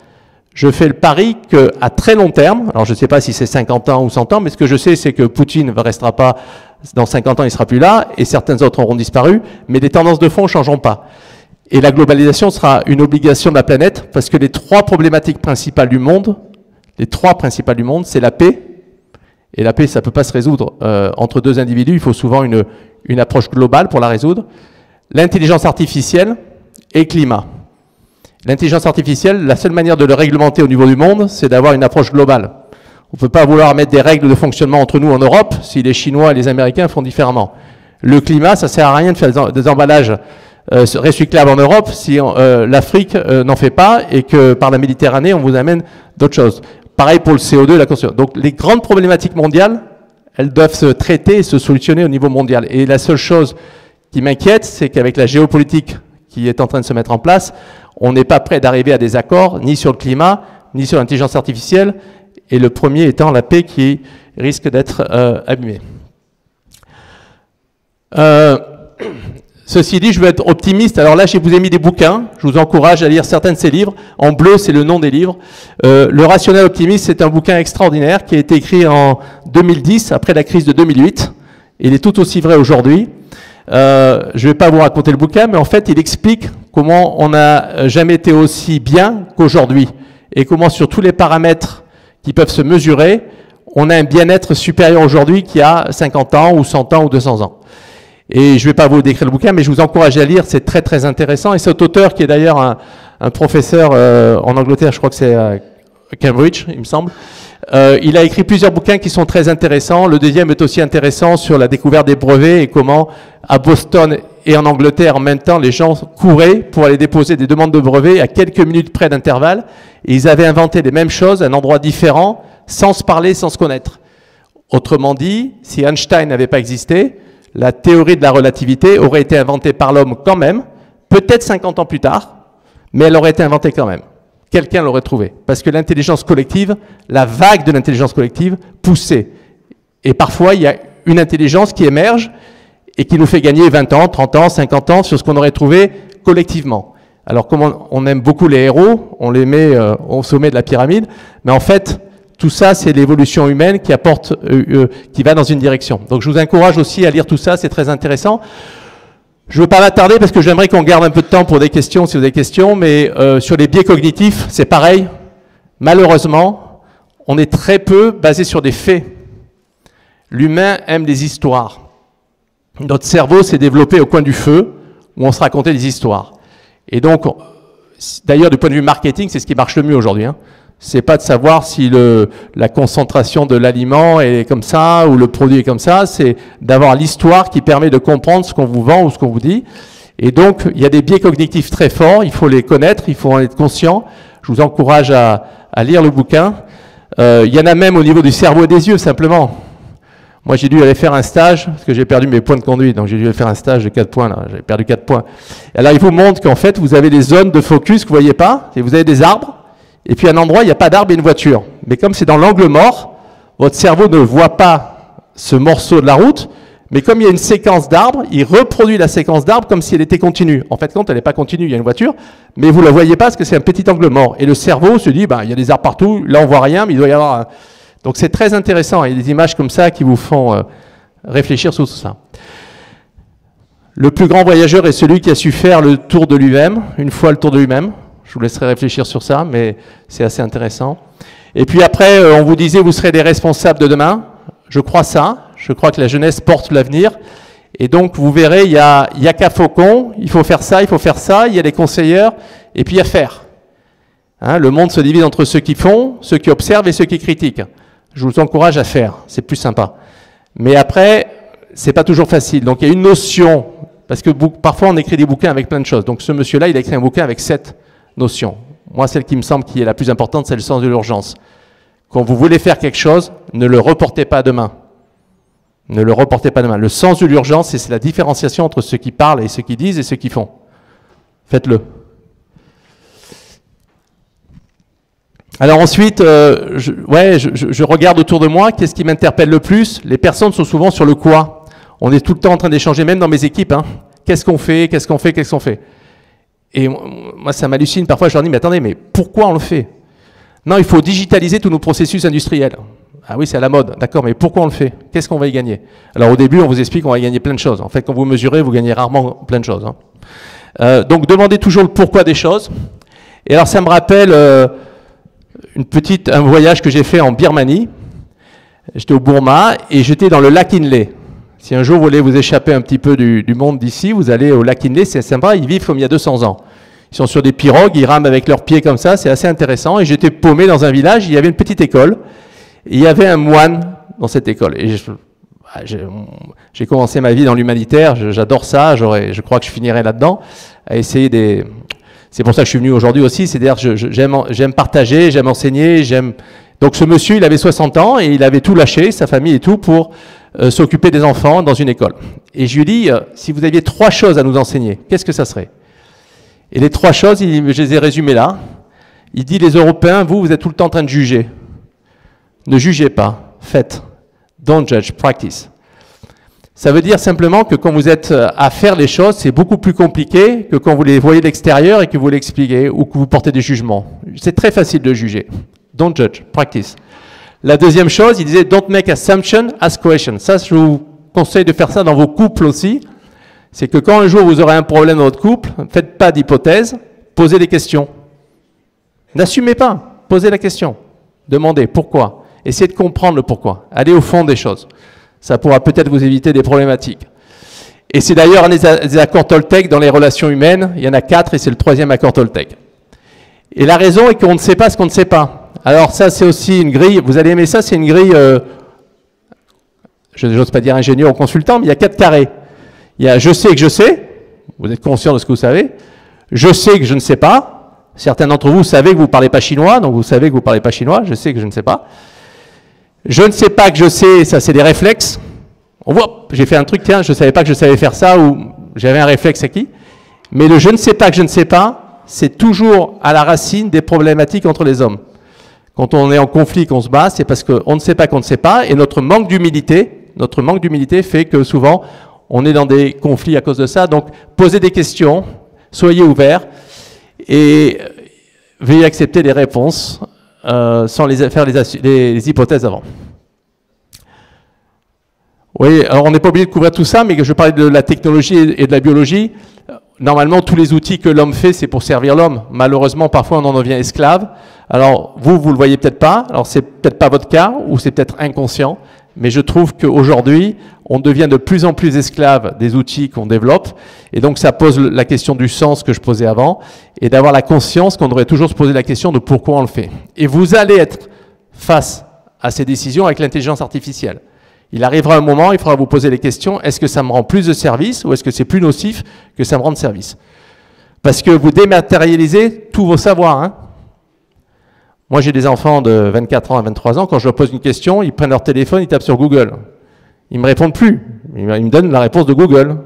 Je fais le pari qu'à très long terme, alors je ne sais pas si c'est 50 ans ou 100 ans, mais ce que je sais, c'est que Poutine ne restera pas, dans 50 ans, il ne sera plus là, et certains autres auront disparu, mais les tendances de fond ne changeront pas. Et la globalisation sera une obligation de la planète, parce que les 3 problématiques principales du monde, c'est la paix, et la paix, ça ne peut pas se résoudre entre 2 individus, il faut souvent une approche globale pour la résoudre, l'intelligence artificielle et le climat. L'intelligence artificielle, la seule manière de le réglementer au niveau du monde, c'est d'avoir une approche globale. On ne peut pas vouloir mettre des règles de fonctionnement entre nous en Europe si les Chinois et les Américains font différemment. Le climat, ça ne sert à rien de faire des emballages recyclables en Europe si l'Afrique n'en fait pas et que par la Méditerranée, on vous amène d'autres choses. Pareil pour le CO2 et la construction. Donc les grandes problématiques mondiales, elles doivent se traiter et se solutionner au niveau mondial. Et la seule chose qui m'inquiète, c'est qu'avec la géopolitique qui est en train de se mettre en place, on n'est pas prêt d'arriver à des accords, ni sur le climat, ni sur l'intelligence artificielle, et le premier étant la paix qui risque d'être abîmée. Ceci dit, je veux être optimiste. Alors là, je vous ai mis des bouquins. Je vous encourage à lire certains de ces livres. En bleu, c'est le nom des livres. Le rationnel optimiste, c'est un bouquin extraordinaire qui a été écrit en 2010, après la crise de 2008. Il est tout aussi vrai aujourd'hui. Je ne vais pas vous raconter le bouquin, mais en fait, il explique comment on n'a jamais été aussi bien qu'aujourd'hui et comment sur tous les paramètres qui peuvent se mesurer, on a un bien-être supérieur aujourd'hui qu'il y a 50 ans ou 100 ans ou 200 ans. Et je ne vais pas vous décrire le bouquin, mais je vous encourage à lire, c'est très très intéressant. Et cet auteur, qui est d'ailleurs un professeur en Angleterre, je crois que c'est à Cambridge, il me semble, il a écrit plusieurs bouquins qui sont très intéressants. Le deuxième est aussi intéressant sur la découverte des brevets et comment à Boston et en Angleterre en même temps les gens couraient pour aller déposer des demandes de brevets à quelques minutes près d'intervalle. Et ils avaient inventé les mêmes choses à un endroit différent, sans se parler, sans se connaître. Autrement dit, si Einstein n'avait pas existé, la théorie de la relativité aurait été inventée par l'homme quand même, peut-être 50 ans plus tard, mais elle aurait été inventée quand même. Quelqu'un l'aurait trouvé. Parce que l'intelligence collective, la vague de l'intelligence collective poussait. Et parfois, il y a une intelligence qui émerge et qui nous fait gagner 20 ans, 30 ans, 50 ans sur ce qu'on aurait trouvé collectivement. Alors, comme on aime beaucoup les héros, on les met au sommet de la pyramide, mais en fait, tout ça, c'est l'évolution humaine qui apporte, qui va dans une direction. Donc, je vous encourage aussi à lire tout ça, c'est très intéressant. Je ne veux pas m'attarder parce que j'aimerais qu'on garde un peu de temps pour des questions, si vous avez des questions, mais sur les biais cognitifs, c'est pareil. Malheureusement, on est très peu basé sur des faits. L'humain aime les histoires. Notre cerveau s'est développé au coin du feu, où on se racontait des histoires. Et donc, d'ailleurs, du point de vue marketing, c'est ce qui marche le mieux aujourd'hui, hein. C'est pas de savoir si la concentration de l'aliment est comme ça ou le produit est comme ça, c'est d'avoir l'histoire qui permet de comprendre ce qu'on vous vend ou ce qu'on vous dit. Et donc, il y a des biais cognitifs très forts, il faut les connaître, il faut en être conscient. Je vous encourage à lire le bouquin. Il y en a même au niveau du cerveau et des yeux, simplement. Moi, j'ai dû aller faire un stage, parce que j'ai perdu mes points de conduite, donc j'ai dû aller faire un stage de 4 points, là, j'ai perdu 4 points. Alors, il vous montre qu'en fait, vous avez des zones de focus que vous voyez pas, et vous avez des arbres, et puis à un endroit, il n'y a pas d'arbre et une voiture. Mais comme c'est dans l'angle mort, votre cerveau ne voit pas ce morceau de la route, mais comme il y a une séquence d'arbres, il reproduit la séquence d'arbres comme si elle était continue. En fait, quand elle n'est pas continue, il y a une voiture, mais vous ne la voyez pas parce que c'est un petit angle mort. Et le cerveau se dit, il y a des arbres partout, là on voit rien, mais il doit y avoir un... Donc c'est très intéressant, il y a des images comme ça qui vous font réfléchir sur tout ça. Le plus grand voyageur est celui qui a su faire le tour de lui-même, une fois le tour de lui-même. Je vous laisserai réfléchir sur ça, mais c'est assez intéressant. Et puis après, on vous disait, vous serez des responsables de demain. Je crois ça. Je crois que la jeunesse porte l'avenir. Et donc, vous verrez, il y a qu'à Faucon, il faut faire ça, il y a les conseilleurs, et puis il y a faire. Hein, le monde se divise entre ceux qui font, ceux qui observent et ceux qui critiquent. Je vous encourage à faire, c'est plus sympa. Mais après, c'est pas toujours facile. Donc il y a une notion, parce que parfois on écrit des bouquins avec plein de choses. Donc ce monsieur-là, il a écrit un bouquin avec 7 notions. Moi, celle qui me semble qui est la plus importante, c'est le sens de l'urgence. Quand vous voulez faire quelque chose, ne le reportez pas à demain. Ne le reportez pas demain. Le sens de l'urgence, c'est la différenciation entre ceux qui parlent et ceux qui disent et ceux qui font. Faites-le. Alors ensuite, je regarde autour de moi, qu'est-ce qui m'interpelle le plus? Les personnes sont souvent sur le quoi. On est tout le temps en train d'échanger, même dans mes équipes. Hein. Qu'est-ce qu'on fait? Qu'est-ce qu'on fait? Qu'est-ce qu'on fait? Et moi, ça m'hallucine. Parfois, je leur dis, mais attendez, mais pourquoi on le fait? Non, il faut digitaliser tous nos processus industriels. Ah oui, c'est à la mode. D'accord, mais pourquoi on le fait? Qu'est-ce qu'on va y gagner? Alors au début, on vous explique qu'on va y gagner plein de choses. En fait, quand vous mesurez, vous gagnez rarement plein de choses. Hein. Donc demandez toujours le pourquoi des choses. Et alors ça me rappelle un voyage que j'ai fait en Birmanie. J'étais au Burma et j'étais dans le lac Inle. Si un jour vous voulez vous échapper un petit peu du monde d'ici, vous allez au lac Inle, c'est sympa, ils vivent comme il y a 200 ans. Ils sont sur des pirogues, ils rament avec leurs pieds comme ça, c'est assez intéressant. Et j'étais paumé dans un village, il y avait une petite école, et il y avait un moine dans cette école. Et j'ai commencé ma vie dans l'humanitaire, j'adore ça, je crois que je finirai là-dedans, à essayer des... C'est pour ça que je suis venu aujourd'hui aussi, c'est-à-dire que j'aime partager, j'aime enseigner, Donc ce monsieur, il avait 60 ans et il avait tout lâché, sa famille et tout, pour s'occuper des enfants dans une école. Et je lui ai dit, si vous aviez 3 choses à nous enseigner, qu'est-ce que ça serait? Et les 3 choses, je les ai résumées là. Il dit, les Européens, vous êtes tout le temps en train de juger. Ne jugez pas, faites. Don't judge, practice. Ça veut dire simplement que quand vous êtes à faire les choses, c'est beaucoup plus compliqué que quand vous les voyez de l'extérieur et que vous l'expliquez ou que vous portez des jugements. C'est très facile de juger. Don't judge, practice. La deuxième chose, il disait, don't make assumption, ask question. Ça, je vous conseille de faire ça dans vos couples aussi. C'est que quand un jour vous aurez un problème dans votre couple, ne faites pas d'hypothèse, posez des questions. N'assumez pas, posez la question. Demandez pourquoi. Essayez de comprendre le pourquoi. Allez au fond des choses. Ça pourra peut-être vous éviter des problématiques. Et c'est d'ailleurs un des accords Toltec dans les relations humaines. Il y en a 4 et c'est le 3e accord Toltec. Et la raison est qu'on ne sait pas ce qu'on ne sait pas. Alors ça, c'est aussi une grille, vous allez aimer ça, c'est une grille, je n'ose pas dire ingénieur ou consultant, mais il y a 4 carrés. Il y a je sais que je sais, vous êtes conscient de ce que vous savez. Je sais que je ne sais pas. Certains d'entre vous savez que vous ne parlez pas chinois, donc vous savez que vous ne parlez pas chinois. Je sais que je ne sais pas. Je ne sais pas que je sais, ça c'est des réflexes. On voit, j'ai fait un truc, tiens, je ne savais pas que je savais faire ça, ou j'avais un réflexe acquis. Mais le je ne sais pas que je ne sais pas, c'est toujours à la racine des problématiques entre les hommes. Quand on est en conflit, qu'on se bat, c'est parce qu'on ne sait pas qu'on ne sait pas, et notre manque d'humilité fait que souvent, on est dans des conflits à cause de ça. Donc, posez des questions, soyez ouverts, et veuillez accepter les réponses sans faire les hypothèses avant. Oui, alors on n'est pas obligé de couvrir tout ça, mais je parlais de la technologie et de la biologie. Normalement, tous les outils que l'homme fait, c'est pour servir l'homme. Malheureusement, parfois, on en devient esclave. Alors, vous le voyez peut-être pas. Alors, c'est peut-être pas votre cas, ou c'est peut-être inconscient. Mais je trouve qu'aujourd'hui, on devient de plus en plus esclave des outils qu'on développe. Et donc, ça pose la question du sens que je posais avant, et d'avoir la conscience qu'on devrait toujours se poser la question de pourquoi on le fait. Et vous allez être face à ces décisions avec l'intelligence artificielle. Il arrivera un moment, il faudra vous poser les questions, est-ce que ça me rend plus de service ou est-ce que c'est plus nocif que ça me rende service? Parce que vous dématérialisez tous vos savoirs. Hein. Moi, j'ai des enfants de 24 ans à 23 ans, quand je leur pose une question, ils prennent leur téléphone, ils tapent sur Google. Ils ne me répondent plus. Ils me donnent la réponse de Google.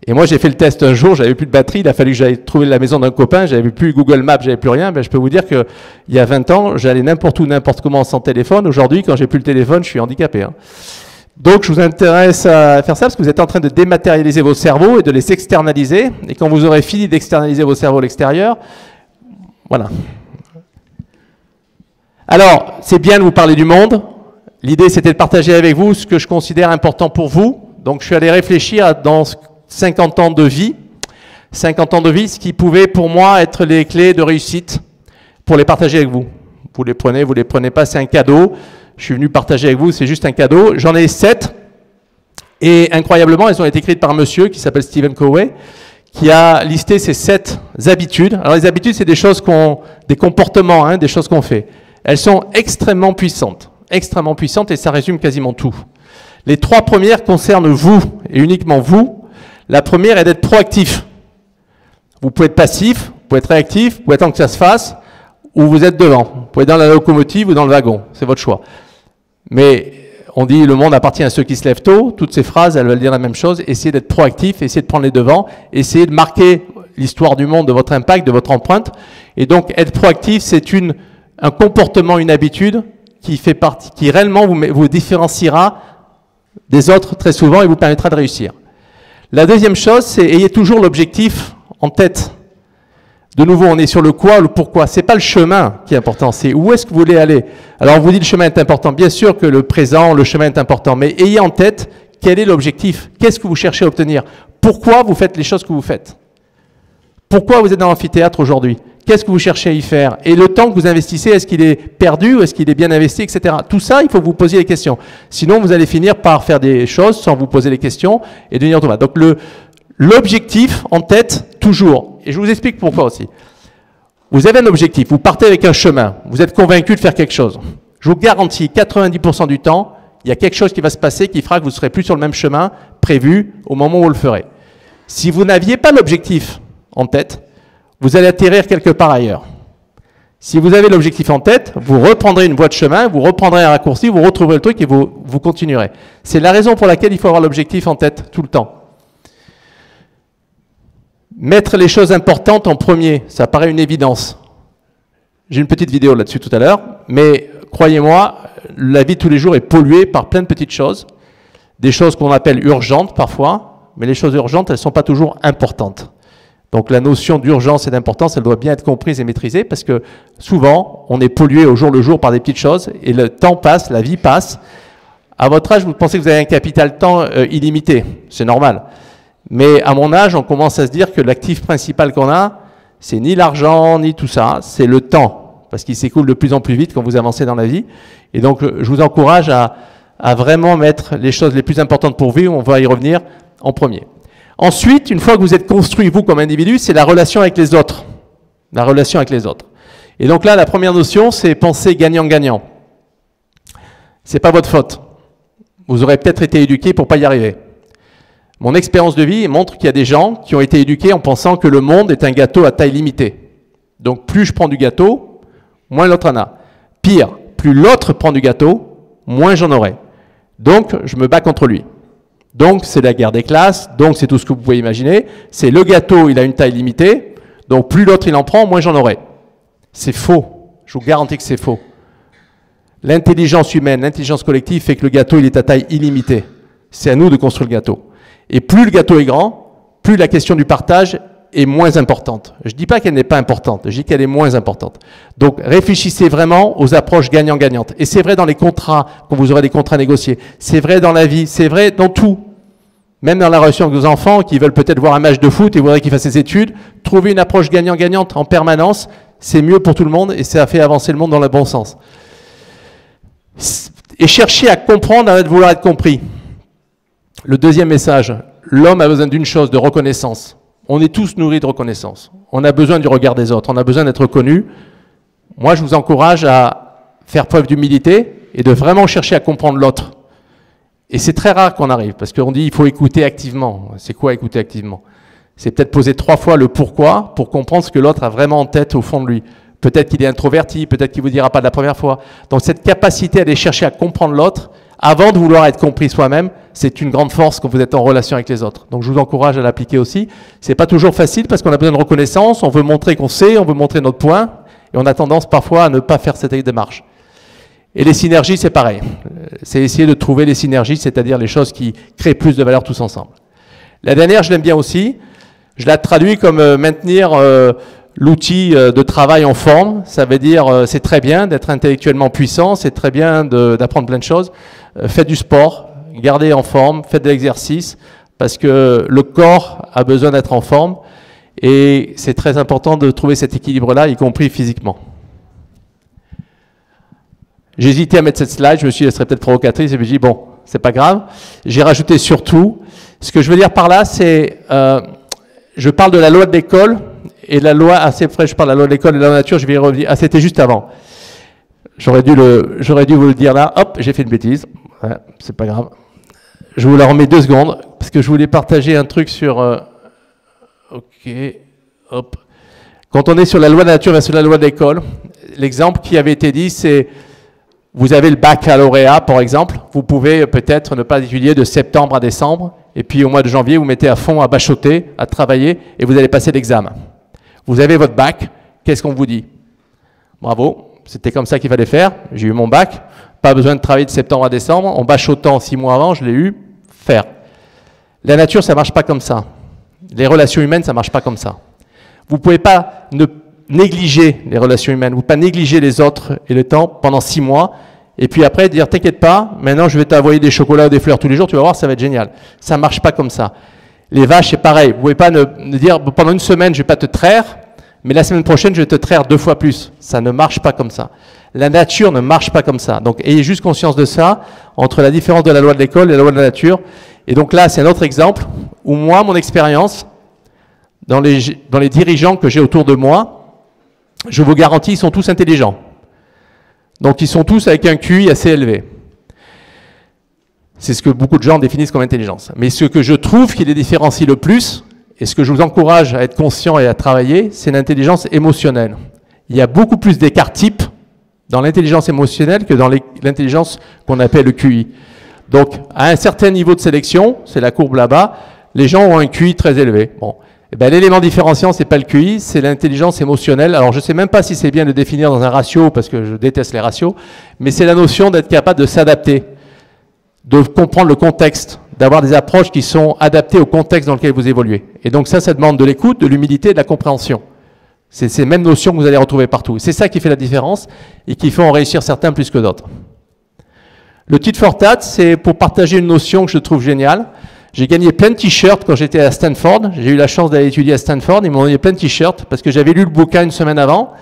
Et moi, j'ai fait le test un jour, j'avais plus de batterie, il a fallu que j'aille trouver la maison d'un copain, j'avais plus Google Maps, j'avais plus rien. Ben, je peux vous dire qu'il y a 20 ans, j'allais n'importe où, n'importe comment sans téléphone. Aujourd'hui, quand j'ai plus le téléphone, je suis handicapé. Hein. Donc, je vous intéresse à faire ça parce que vous êtes en train de dématérialiser vos cerveaux et de les externaliser. Et quand vous aurez fini d'externaliser vos cerveaux à l'extérieur, voilà. Alors, c'est bien de vous parler du monde. L'idée, c'était de partager avec vous ce que je considère important pour vous. Donc, je suis allé réfléchir dans 50 ans de vie, ce qui pouvait pour moi être les clés de réussite pour les partager avec vous. Vous les prenez pas, c'est un cadeau. Je suis venu partager avec vous, c'est juste un cadeau. J'en ai 7. Et incroyablement, elles ont été écrites par un monsieur qui s'appelle Stephen Covey, qui a listé ces 7 habitudes. Alors les habitudes, c'est des choses des comportements, hein, des choses qu'on fait. Elles sont extrêmement puissantes, et ça résume quasiment tout. Les 3 premières concernent vous, et uniquement vous. La première est d'être proactif. Vous pouvez être passif, vous pouvez être réactif, vous pouvez attendre que ça se fasse, ou vous êtes devant. Vous pouvez être dans la locomotive ou dans le wagon, c'est votre choix. Mais on dit le monde appartient à ceux qui se lèvent tôt. Toutes ces phrases, elles veulent dire la même chose. Essayez d'être proactif, essayez de prendre les devants, essayez de marquer l'histoire du monde, de votre impact, de votre empreinte. Et donc, être proactif, c'est un comportement, une habitude qui fait partie, qui réellement vous différenciera des autres très souvent et vous permettra de réussir. La deuxième chose, c'est ayez toujours l'objectif en tête. De nouveau, on est sur le quoi, le pourquoi. C'est pas le chemin qui est important, c'est où est-ce que vous voulez aller. Alors, on vous dit le chemin est important. Bien sûr que le présent, le chemin est important, mais ayez en tête quel est l'objectif. Qu'est-ce que vous cherchez à obtenir? Pourquoi vous faites les choses que vous faites? Pourquoi vous êtes dans l'amphithéâtre aujourd'hui? Qu'est-ce que vous cherchez à y faire? Et le temps que vous investissez, est-ce qu'il est perdu ou est-ce qu'il est bien investi, etc. Tout ça, il faut que vous posiez les questions. Sinon, vous allez finir par faire des choses sans vous poser les questions et devenir autonome. Donc, l'objectif en tête, toujours. Et je vous explique pourquoi aussi. Vous avez un objectif, vous partez avec un chemin, vous êtes convaincu de faire quelque chose. Je vous garantis, 90% du temps, il y a quelque chose qui va se passer qui fera que vous ne serez plus sur le même chemin prévu au moment où vous le ferez. Si vous n'aviez pas l'objectif en tête, vous allez atterrir quelque part ailleurs. Si vous avez l'objectif en tête, vous reprendrez une voie de chemin, vous reprendrez un raccourci, vous retrouverez le truc et vous continuerez. C'est la raison pour laquelle il faut avoir l'objectif en tête tout le temps. Mettre les choses importantes en premier, ça paraît une évidence. J'ai une petite vidéo là-dessus tout à l'heure, mais croyez-moi, la vie de tous les jours est polluée par plein de petites choses, des choses qu'on appelle urgentes parfois, mais les choses urgentes, elles ne sont pas toujours importantes. Donc la notion d'urgence et d'importance, elle doit bien être comprise et maîtrisée, parce que souvent, on est pollué au jour le jour par des petites choses, et le temps passe, la vie passe. À votre âge, vous pensez que vous avez un capital temps illimité, c'est normal. Mais à mon âge, on commence à se dire que l'actif principal qu'on a, c'est ni l'argent, ni tout ça, c'est le temps, parce qu'il s'écoule de plus en plus vite quand vous avancez dans la vie. Et donc, je vous encourage à vraiment mettre les choses les plus importantes pour vous, on va y revenir en premier. Ensuite, une fois que vous êtes construit, vous, comme individu, c'est la relation avec les autres. La relation avec les autres. Et donc là, la première notion, c'est penser gagnant-gagnant. C'est pas votre faute. Vous aurez peut-être été éduqué pour pas y arriver. Mon expérience de vie montre qu'il y a des gens qui ont été éduqués en pensant que le monde est un gâteau à taille limitée. Donc plus je prends du gâteau, moins l'autre en a. Pire, plus l'autre prend du gâteau, moins j'en aurai. Donc je me bats contre lui. Donc c'est la guerre des classes, donc c'est tout ce que vous pouvez imaginer. C'est le gâteau, il a une taille limitée, donc plus l'autre il en prend, moins j'en aurai. C'est faux, je vous garantis que c'est faux. L'intelligence humaine, l'intelligence collective fait que le gâteau il est à taille illimitée. C'est à nous de construire le gâteau. Et plus le gâteau est grand, plus la question du partage est moins importante. Je ne dis pas qu'elle n'est pas importante, je dis qu'elle est moins importante. Donc réfléchissez vraiment aux approches gagnant-gagnantes. Et c'est vrai dans les contrats, quand vous aurez des contrats négociés. C'est vrai dans la vie, c'est vrai dans tout. Même dans la relation avec vos enfants qui veulent peut-être voir un match de foot et voudraient qu'ils fassent des études, trouver une approche gagnant-gagnante en permanence, c'est mieux pour tout le monde et ça fait avancer le monde dans le bon sens. Et chercher à comprendre avant de vouloir être compris. Le deuxième message, l'homme a besoin d'une chose, de reconnaissance. On est tous nourris de reconnaissance. On a besoin du regard des autres, on a besoin d'être reconnu. Moi, je vous encourage à faire preuve d'humilité et de vraiment chercher à comprendre l'autre. Et c'est très rare qu'on arrive, parce qu'on dit il faut écouter activement. C'est quoi écouter activement? C'est peut-être poser 3 fois le pourquoi pour comprendre ce que l'autre a vraiment en tête au fond de lui. Peut-être qu'il est introverti, peut-être qu'il ne vous dira pas de la première fois. Donc cette capacité à aller chercher à comprendre l'autre, avant de vouloir être compris soi-même, c'est une grande force quand vous êtes en relation avec les autres. Donc je vous encourage à l'appliquer aussi. C'est pas toujours facile parce qu'on a besoin de reconnaissance, on veut montrer qu'on sait, on veut montrer notre point, et on a tendance parfois à ne pas faire cette démarche. Et les synergies, c'est pareil. C'est essayer de trouver les synergies, c'est-à-dire les choses qui créent plus de valeur tous ensemble. La dernière, je l'aime bien aussi. Je la traduis comme maintenir l'outil de travail en forme. Ça veut dire, c'est très bien d'être intellectuellement puissant, c'est très bien d'apprendre plein de choses. Faites du sport, gardez en forme, faites de l'exercice, parce que le corps a besoin d'être en forme. Et c'est très important de trouver cet équilibre-là, y compris physiquement. J'ai hésité à mettre cette slide, je me suis dit, elle serait peut-être provocatrice, et puis j'ai dit, bon, c'est pas grave. J'ai rajouté surtout. Ce que je veux dire par là, c'est, je parle de la loi de l'école et la loi, assez près, je parle de la loi de l'école et de la nature, je vais y revenir. Ah, c'était juste avant. J'aurais dû vous le dire là. Hop, j'ai fait une bêtise. Ouais, c'est pas grave. Je vous la remets 2 secondes parce que je voulais partager un truc sur. Ok, hop. Quand on est sur la loi de la nature versus la loi de l'école, l'exemple qui avait été dit, c'est vous avez le baccalauréat, par exemple. Vous pouvez peut-être ne pas étudier de septembre à décembre, et puis au mois de janvier, vous mettez à fond à bachoter, à travailler, et vous allez passer l'examen. Vous avez votre bac. Qu'est-ce qu'on vous dit? Bravo. C'était comme ça qu'il fallait faire. J'ai eu mon bac. Pas besoin de travailler de septembre à décembre. En bachotant 6 mois avant, je l'ai eu. Faire. La nature, ça ne marche pas comme ça. Les relations humaines, ça ne marche pas comme ça. Vous ne pouvez pas négliger les relations humaines. Vous ne pouvez pas négliger les autres et le temps pendant 6 mois. Et puis après, dire, t'inquiète pas, maintenant je vais t'envoyer des chocolats ou des fleurs tous les jours, tu vas voir, ça va être génial. Ça ne marche pas comme ça. Les vaches, c'est pareil. Vous ne pouvez pas ne dire, pendant une semaine, je ne vais pas te traire, mais la semaine prochaine, je vais te traire 2 fois plus. Ça ne marche pas comme ça. La nature ne marche pas comme ça. Donc, ayez juste conscience de ça, entre la différence de la loi de l'école et la loi de la nature. Et donc là, c'est un autre exemple où moi, mon expérience, dans les dirigeants que j'ai autour de moi, je vous garantis, ils sont tous intelligents. Donc, ils sont tous avec un QI assez élevé. C'est ce que beaucoup de gens définissent comme intelligence. Mais ce que je trouve qui les différencie le plus, et ce que je vous encourage à être conscient et à travailler, c'est l'intelligence émotionnelle. Il y a beaucoup plus d'écart type dans l'intelligence émotionnelle que dans l'intelligence qu'on appelle le QI. Donc, à un certain niveau de sélection, c'est la courbe là-bas, les gens ont un QI très élevé. Bon. Eh ben, l'élément différenciant, c'est pas le QI, c'est l'intelligence émotionnelle. Alors, je ne sais même pas si c'est bien de le définir dans un ratio, parce que je déteste les ratios, mais c'est la notion d'être capable de s'adapter, de comprendre le contexte, d'avoir des approches qui sont adaptées au contexte dans lequel vous évoluez. Et donc ça demande de l'écoute, de l'humilité et de la compréhension. C'est ces mêmes notions que vous allez retrouver partout. C'est ça qui fait la différence et qui fait en réussir certains plus que d'autres. Le tit for tat, c'est pour partager une notion que je trouve géniale. J'ai gagné plein de t-shirts quand j'étais à Stanford. J'ai eu la chance d'aller étudier à Stanford. Ils m'ont donné plein de t-shirts parce que j'avais lu le bouquin une semaine avant.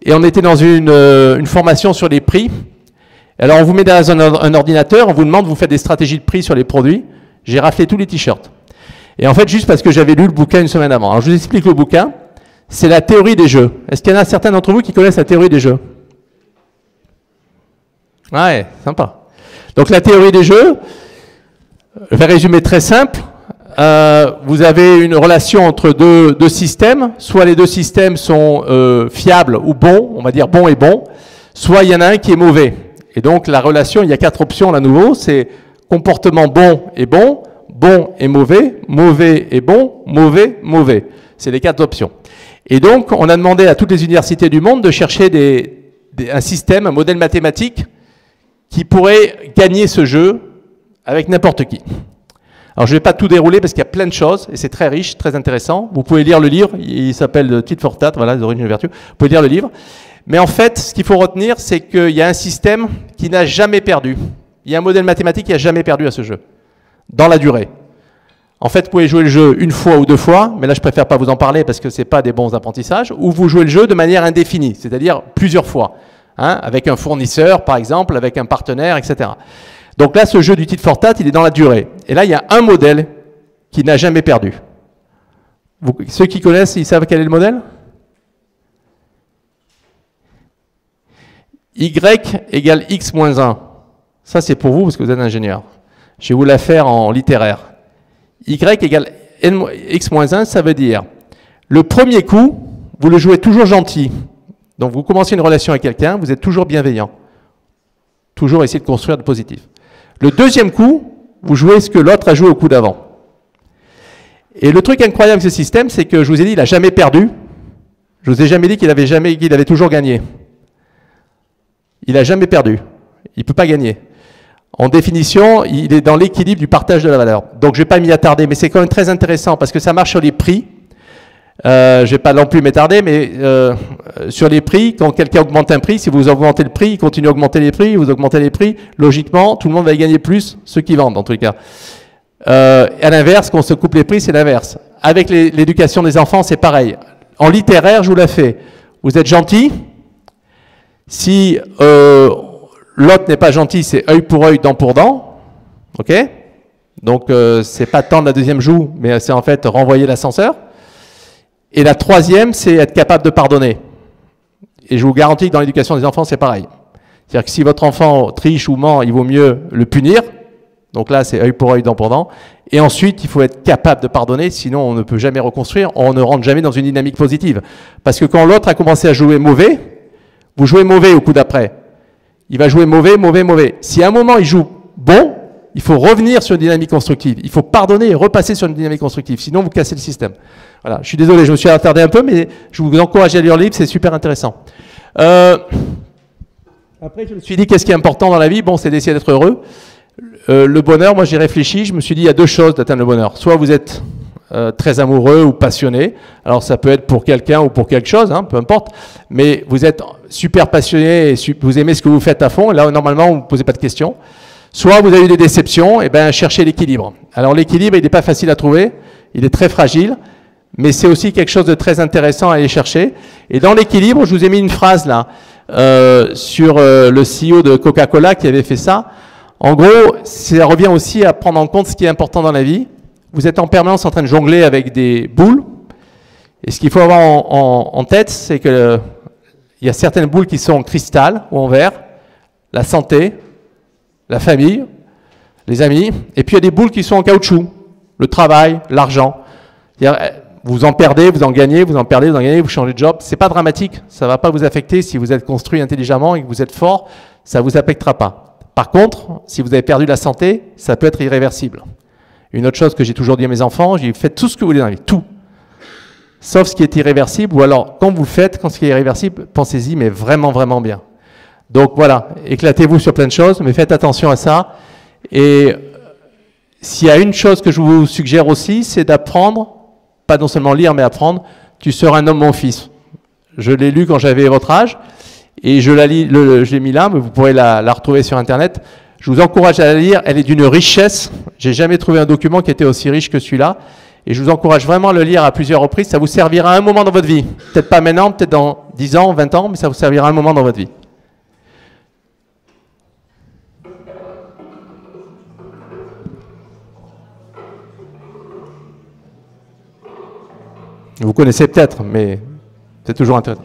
Et on était dans une formation sur les prix. Alors on vous met dans un ordinateur, on vous demande, vous faites des stratégies de prix sur les produits. J'ai raflé tous les t-shirts. Et en fait, juste parce que j'avais lu le bouquin une semaine avant. Alors je vous explique le bouquin. C'est la théorie des jeux. Est-ce qu'il y en a certains d'entre vous qui connaissent la théorie des jeux? Ouais, sympa. Donc la théorie des jeux, je vais résumer très simple. Vous avez une relation entre deux systèmes. Soit les deux systèmes sont fiables ou bons, on va dire bon et bon. Soit il y en a un qui est mauvais. Et donc la relation, il y a 4 options là nouveau. C'est comportement bon et bon, bon et mauvais, mauvais et bon, mauvais, mauvais. C'est les 4 options. Et donc, on a demandé à toutes les universités du monde de chercher un système, un modèle mathématique qui pourrait gagner ce jeu avec n'importe qui. Alors, je ne vais pas tout dérouler parce qu'il y a plein de choses et c'est très riche, très intéressant. Vous pouvez lire le livre, il s'appelle Tit for tat, voilà, les origines de vertu. Vous pouvez lire le livre. Mais en fait, ce qu'il faut retenir, c'est qu'il y a un système qui n'a jamais perdu. Il y a un modèle mathématique qui n'a jamais perdu à ce jeu, dans la durée. En fait, vous pouvez jouer le jeu 1 fois ou 2 fois, mais là, je préfère pas vous en parler parce que ce n'est pas des bons apprentissages, ou vous jouez le jeu de manière indéfinie, c'est-à-dire plusieurs fois, hein, avec un fournisseur, par exemple, avec un partenaire, etc. Donc là, ce jeu du tit for tat, il est dans la durée. Et là, il y a un modèle qui n'a jamais perdu. Ceux qui connaissent, ils savent quel est le modèle? Y égale x moins 1. Ça, c'est pour vous parce que vous êtes ingénieur. Je vais vous la faire en littéraire. Y égale x moins 1, ça veut dire, le premier coup, vous le jouez toujours gentil. Donc vous commencez une relation avec quelqu'un, vous êtes toujours bienveillant. Toujours essayer de construire de positif. Le deuxième coup, vous jouez ce que l'autre a joué au coup d'avant. Et le truc incroyable de ce système, c'est que je vous ai dit, il n'a jamais perdu. Je vous ai jamais dit qu'il avait toujours gagné. Il n'a jamais perdu. Il ne peut pas gagner. En définition, il est dans l'équilibre du partage de la valeur. Donc, je ne vais pas m'y attarder, mais c'est quand même très intéressant parce que ça marche sur les prix. Je ne vais pas non plus m'attarder, mais sur les prix, quand quelqu'un augmente un prix, si vous augmentez le prix, il continue à augmenter les prix, vous augmentez les prix, logiquement, tout le monde va y gagner plus, ceux qui vendent, en tout cas. À l'inverse, quand on se coupe les prix, c'est l'inverse. Avec l'éducation des enfants, c'est pareil. En littéraire, je vous la fais. Vous êtes gentil. Si l'autre n'est pas gentil, c'est œil pour œil, dent pour dent. Ok? Donc, c'est pas tendre la deuxième joue, mais c'est en fait renvoyer l'ascenseur. Et la troisième, c'est être capable de pardonner. Et je vous garantis que dans l'éducation des enfants, c'est pareil. C'est-à-dire que si votre enfant triche ou ment, il vaut mieux le punir. Donc là, c'est œil pour œil, dent pour dent. Et ensuite, il faut être capable de pardonner, sinon on ne peut jamais reconstruire, on ne rentre jamais dans une dynamique positive. Parce que quand l'autre a commencé à jouer mauvais, vous jouez mauvais au coup d'après. Il va jouer mauvais, mauvais, mauvais. Si à un moment il joue bon, il faut revenir sur une dynamique constructive. Il faut pardonner et repasser sur une dynamique constructive, sinon vous cassez le système. Voilà, je suis désolé, je me suis attardé un peu, mais je vous encourage à lire le livre, c'est super intéressant. Après, je me suis dit, qu'est-ce qui est important dans la vie? Bon, c'est d'essayer d'être heureux. Le bonheur, moi j'ai réfléchi, je me suis dit, il y a deux choses d'atteindre le bonheur. Soit vous êtes très amoureux ou passionné, alors ça peut être pour quelqu'un ou pour quelque chose, hein, peu importe, mais vous êtes super passionné et vous aimez ce que vous faites à fond, et là normalement vous ne posez pas de questions. Soit vous avez eu des déceptions, et bien cherchez l'équilibre. Alors l'équilibre, il n'est pas facile à trouver, il est très fragile, mais c'est aussi quelque chose de très intéressant à aller chercher. Et dans l'équilibre, je vous ai mis une phrase là, sur le CEO de Coca-Cola qui avait fait ça. En gros, ça revient aussi à prendre en compte ce qui est important dans la vie. Vous êtes en permanence en train de jongler avec des boules. Et ce qu'il faut avoir en tête, c'est que il y a certaines boules qui sont en cristal ou en verre, la santé, la famille, les amis, et puis il y a des boules qui sont en caoutchouc, le travail, l'argent. Vous en perdez, vous en gagnez, vous en perdez, vous en gagnez, vous changez de job. C'est pas dramatique, ça va pas vous affecter si vous êtes construit intelligemment et que vous êtes fort, ça vous affectera pas. Par contre, si vous avez perdu la santé, ça peut être irréversible. Une autre chose que j'ai toujours dit à mes enfants, j'ai dit faites tout ce que vous voulez dans la vie, tout. Sauf ce qui est irréversible, ou alors quand vous le faites, quand ce qui est irréversible, pensez-y, mais vraiment, vraiment bien. Donc voilà, éclatez-vous sur plein de choses, mais faites attention à ça. Et s'il y a une chose que je vous suggère aussi, c'est d'apprendre, pas non seulement lire, mais apprendre, Tu seras un homme, mon fils. Je l'ai lu quand j'avais votre âge, et je l'ai mis là, mais vous pourrez la retrouver sur Internet. Je vous encourage à la lire, elle est d'une richesse. J'ai jamais trouvé un document qui était aussi riche que celui-là. Et je vous encourage vraiment à le lire à plusieurs reprises. Ça vous servira à un moment dans votre vie. Peut-être pas maintenant, peut-être dans 10 ans, 20 ans, mais ça vous servira à un moment dans votre vie. Vous connaissez peut-être, mais c'est toujours intéressant.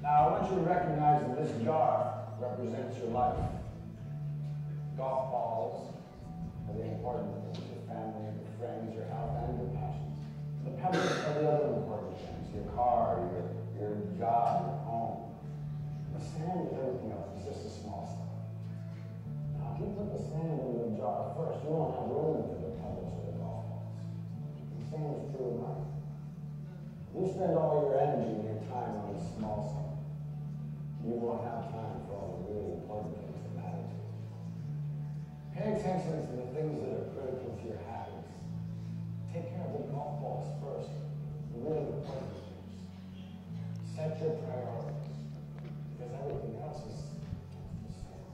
Now, I want you to recognize that this jar represents your life. Golf balls are the important things, your family, your friends, your health, and your passions. The pebbles are the other important things, your car, your job, your home. The sand is everything else, it's just the small stuff. Now, if you put the sand in the jar first, you won't have room for the pebbles or the golf balls. The same is true in life. You spend all your energy and your time on the small stuff. You won't have time for all the really important things that matter to you. Pay attention to the things that are critical to your happiness. Take care of the golf balls first, the really important things. Set your priorities, because everything else is the same.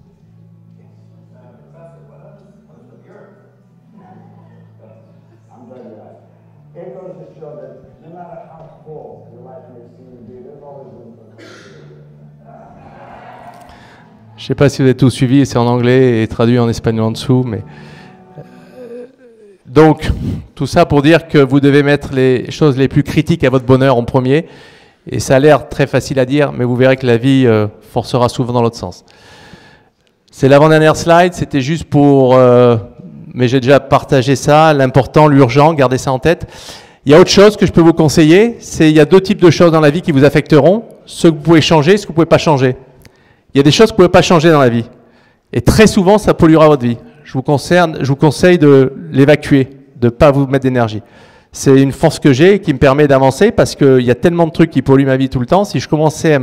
Yes. Professor, what happens with the earth? I'm very right. It goes to show that no matter how full your life may seem to be, there's always room for improvement. Je ne sais pas si vous avez tout suivi, c'est en anglais et traduit en espagnol en dessous, mais donc tout ça pour dire que vous devez mettre les choses les plus critiques à votre bonheur en premier, et ça a l'air très facile à dire, mais vous verrez que la vie forcera souvent dans l'autre sens. C'est l'avant-dernière slide, c'était juste pour, mais j'ai déjà partagé ça, l'important, l'urgent, gardez ça en tête. Il y a autre chose que je peux vous conseiller, c'est il y a deux types de choses dans la vie qui vous affecteront, ce que vous pouvez changer, ce que vous ne pouvez pas changer. Il y a des choses que vous ne pouvez pas changer dans la vie. Et très souvent, ça polluera votre vie. Je je vous conseille de l'évacuer, de ne pas vous mettre d'énergie. C'est une force que j'ai qui me permet d'avancer parce qu'il y a tellement de trucs qui polluent ma vie tout le temps. Si je commençais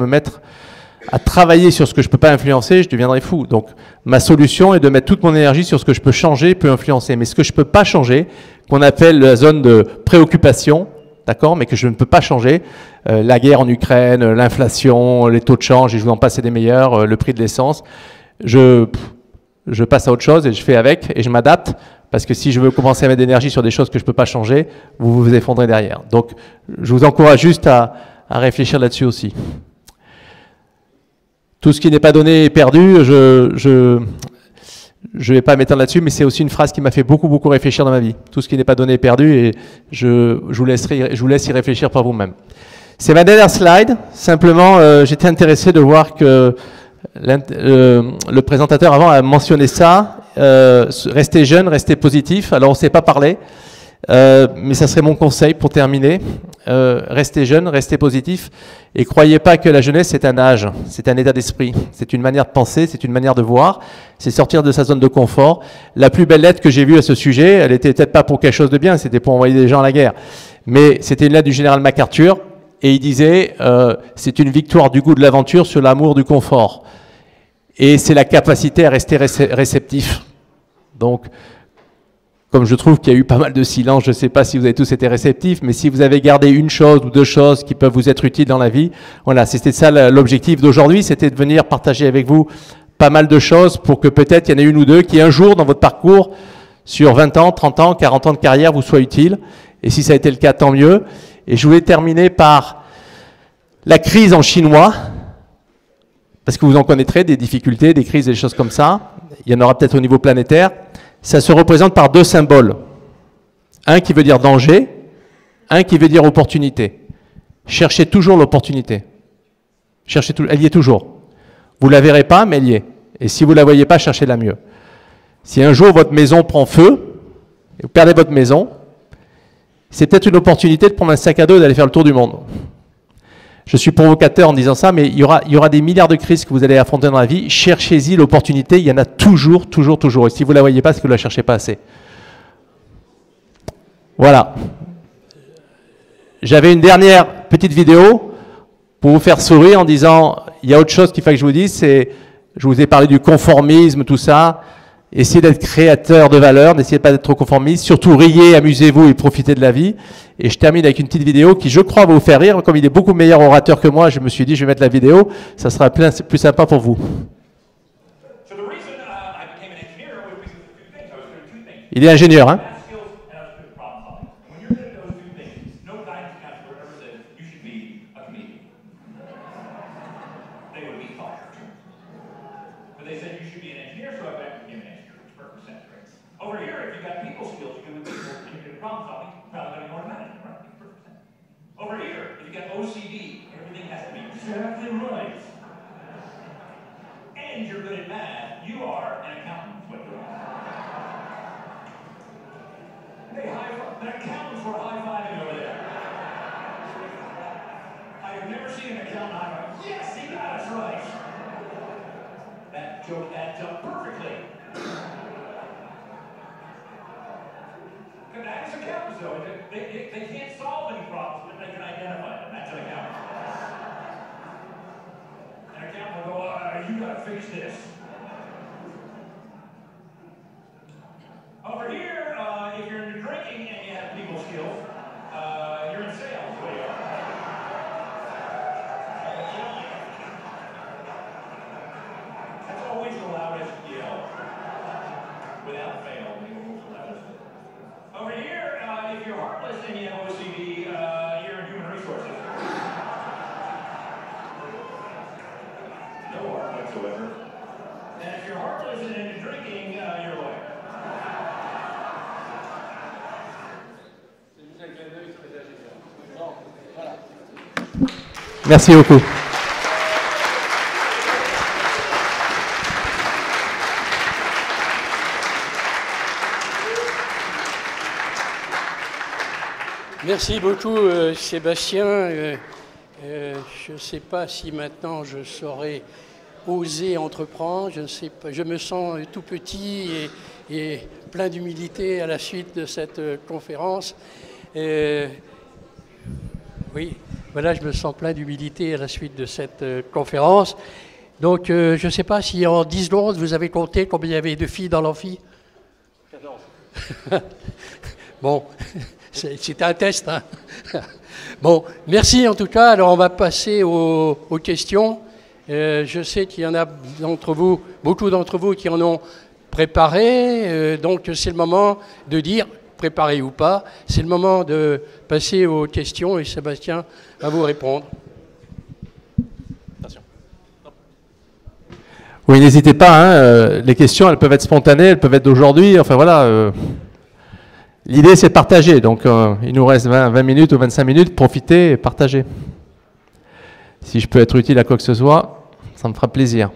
à travailler sur ce que je ne peux pas influencer, je deviendrais fou. Donc, ma solution est de mettre toute mon énergie sur ce que je peux changer, peut influencer. Mais ce que je ne peux pas changer, qu'on appelle la zone de préoccupation, d'accord, mais que je ne peux pas changer, la guerre en Ukraine, l'inflation, les taux de change, et je vous en passe des meilleurs, le prix de l'essence, je passe à autre chose et je fais avec et je m'adapte. Parce que si je veux commencer à mettre d'énergie sur des choses que je ne peux pas changer, vous vous effondrez derrière. Donc, je vous encourage juste à réfléchir là-dessus aussi. Tout ce qui n'est pas donné est perdu. Je vais pas m'étendre là-dessus, mais c'est aussi une phrase qui m'a fait beaucoup, beaucoup réfléchir dans ma vie. Tout ce qui n'est pas donné est perdu et je vous laisse y réfléchir par vous-même. C'est ma dernière slide. Simplement, j'étais intéressé de voir que le présentateur avant a mentionné ça. Restez jeune, restez positif. Alors on ne s'est pas parlé, mais ça serait mon conseil pour terminer. Restez jeune, restez positif et croyez pas que la jeunesse c'est un âge, c'est un état d'esprit, c'est une manière de penser, c'est une manière de voir, c'est sortir de sa zone de confort. La plus belle lettre que j'ai vue à ce sujet, elle était peut-être pas pour quelque chose de bien, c'était pour envoyer des gens à la guerre, mais c'était une lettre du général MacArthur et il disait c'est une victoire du goût de l'aventure sur l'amour du confort. Et c'est la capacité à rester réceptif. Donc, comme je trouve qu'il y a eu pas mal de silence, je ne sais pas si vous avez tous été réceptifs, mais si vous avez gardé une chose ou deux choses qui peuvent vous être utiles dans la vie, voilà, c'était ça l'objectif d'aujourd'hui, c'était de venir partager avec vous pas mal de choses pour que peut-être il y en ait une ou deux qui un jour dans votre parcours, sur 20 ans, 30 ans, 40 ans de carrière, vous soient utiles. Et si ça a été le cas, tant mieux. Et je voulais terminer par la crise en chinois. Parce que vous en connaîtrez des difficultés, des crises, des choses comme ça. Il y en aura peut-être au niveau planétaire. Ça se représente par deux symboles. Un qui veut dire danger, un qui veut dire opportunité. Cherchez toujours l'opportunité. Elle y est toujours. Vous ne la verrez pas, mais elle y est. Et si vous ne la voyez pas, cherchez-la mieux. Si un jour votre maison prend feu, et vous perdez votre maison, c'est peut-être une opportunité de prendre un sac à dos et d'aller faire le tour du monde. Je suis provocateur en disant ça, mais il y aura des milliards de crises que vous allez affronter dans la vie. Cherchez-y l'opportunité, il y en a toujours, toujours, toujours. Et si vous ne la voyez pas, c'est que vous ne la cherchez pas assez. Voilà. J'avais une dernière petite vidéo pour vous faire sourire en disant, il y a autre chose qu'il faut que je vous dise, c'est, je vous ai parlé du conformisme, tout ça. Essayez d'être créateur de valeur, n'essayez pas d'être trop conformiste, surtout riez, amusez-vous et profitez de la vie. Et je termine avec une petite vidéo qui, je crois, va vous faire rire. Comme il est beaucoup meilleur orateur que moi, je me suis dit, je vais mettre la vidéo, ça sera plus sympa pour vous. Il est ingénieur, hein? Merci beaucoup. Merci beaucoup, Sébastien. Je ne sais pas si maintenant je saurai oser entreprendre. Je ne sais pas, je me sens tout petit et plein d'humilité à la suite de cette conférence. Oui, voilà, je me sens plein d'humilité à la suite de cette conférence. Donc, je ne sais pas si en 10 secondes, vous avez compté combien il y avait de filles dans l'amphi. 14. Bon, c'était un test. Hein. Bon, merci en tout cas. Alors, on va passer aux questions. Je sais qu'il y en a d'entre vous, beaucoup d'entre vous qui en ont préparé. Donc, c'est le moment de dire, préparé ou pas, c'est le moment de passer aux questions et Sébastien va vous répondre. Oui, n'hésitez pas, hein, les questions, elles peuvent être spontanées, elles peuvent être d'aujourd'hui, enfin voilà. L'idée, c'est de partager, donc il nous reste 20 minutes ou 25 minutes, profitez et partagez. Si je peux être utile à quoi que ce soit, ça me fera plaisir.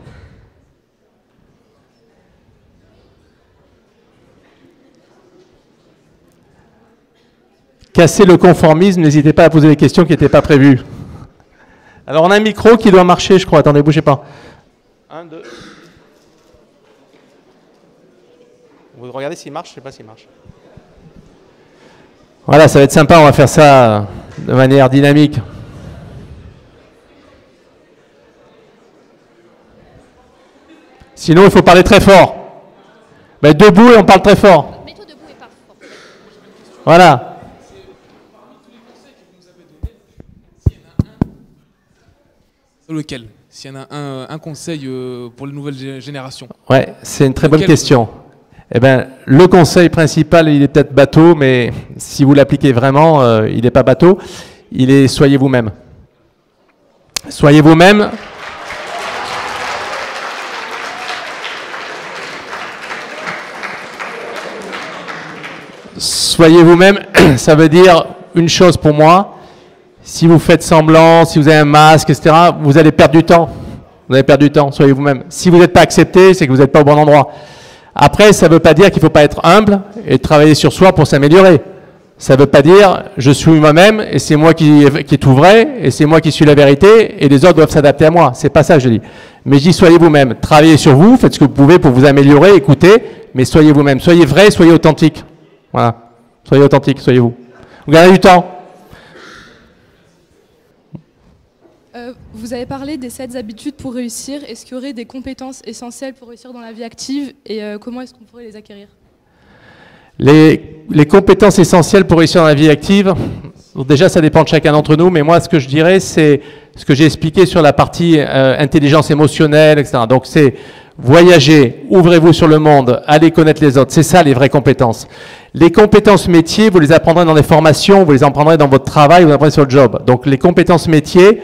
Casser le conformisme, n'hésitez pas à poser des questions qui n'étaient pas prévues. Alors, on a un micro qui doit marcher, je crois. Attendez, bougez pas. 1, 2. Vous regardez s'il marche, je ne sais pas s'il marche. Voilà, ça va être sympa, on va faire ça de manière dynamique. Sinon, il faut parler très fort. Mais debout et on parle très fort. Mets-toi debout et parle fort. Voilà. Lequel? S'il y en a un conseil pour les nouvelles générations. Ouais, c'est une très bonne question. Eh bien, le conseil principal, il est peut-être bateau, mais si vous l'appliquez vraiment, il n'est pas bateau. Il est soyez vous-même. Soyez vous-même. Soyez vous-même, ça veut dire une chose pour moi. Si vous faites semblant, si vous avez un masque, etc., vous allez perdre du temps. Vous allez perdre du temps, soyez vous-même. Si vous n'êtes pas accepté, c'est que vous n'êtes pas au bon endroit. Après, ça ne veut pas dire qu'il ne faut pas être humble et travailler sur soi pour s'améliorer. Ça ne veut pas dire je suis moi-même et c'est moi qui est tout vrai et c'est moi qui suis la vérité et les autres doivent s'adapter à moi. C'est pas ça que je dis. Mais je dis soyez vous-même. Travaillez sur vous, faites ce que vous pouvez pour vous améliorer, écoutez, mais soyez vous-même. Soyez vrai, soyez authentique. Voilà. Soyez authentique, soyez vous. Vous gagnez du temps. Vous avez parlé des 7 habitudes pour réussir. Est-ce qu'il y aurait des compétences essentielles pour réussir dans la vie active et comment est-ce qu'on pourrait les acquérir? Les compétences essentielles pour réussir dans la vie active, déjà ça dépend de chacun d'entre nous, mais moi ce que je dirais c'est ce que j'ai expliqué sur la partie intelligence émotionnelle, etc. Donc c'est voyager, ouvrez-vous sur le monde, allez connaître les autres, c'est ça les vraies compétences. Les compétences métiers, vous les apprendrez dans des formations, vous les apprendrez dans votre travail, vous les apprendrez sur le job. Donc les compétences métiers,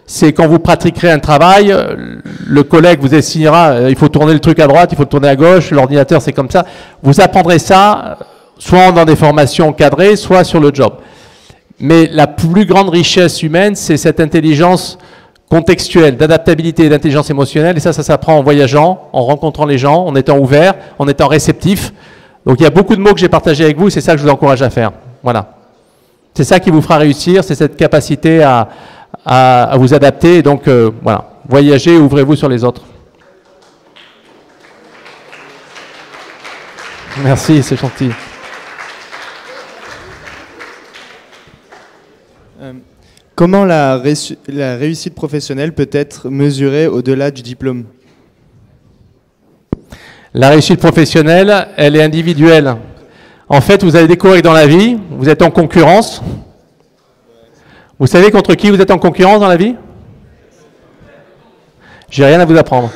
c'est quand vous pratiquerez un travail, le collègue vous assignera, il faut tourner le truc à droite, il faut le tourner à gauche, l'ordinateur c'est comme ça. Vous apprendrez ça soit dans des formations cadrées, soit sur le job. Mais la plus grande richesse humaine, c'est cette intelligence contextuelle, d'adaptabilité et d'intelligence émotionnelle. Et ça s'apprend en voyageant, en rencontrant les gens, en étant ouvert, en étant réceptif. Donc il y a beaucoup de mots que j'ai partagés avec vous, c'est ça que je vous encourage à faire. Voilà. C'est ça qui vous fera réussir, c'est cette capacité à vous adapter. Donc voilà, voyagez, ouvrez-vous sur les autres. Merci, c'est gentil. Comment la réussite professionnelle peut être mesurée au-delà du diplôme? La réussite professionnelle, elle est individuelle. En fait, vous allez découvrir que dans la vie, vous êtes en concurrence. Vous savez contre qui vous êtes en concurrence dans la vie? J'ai rien à vous apprendre.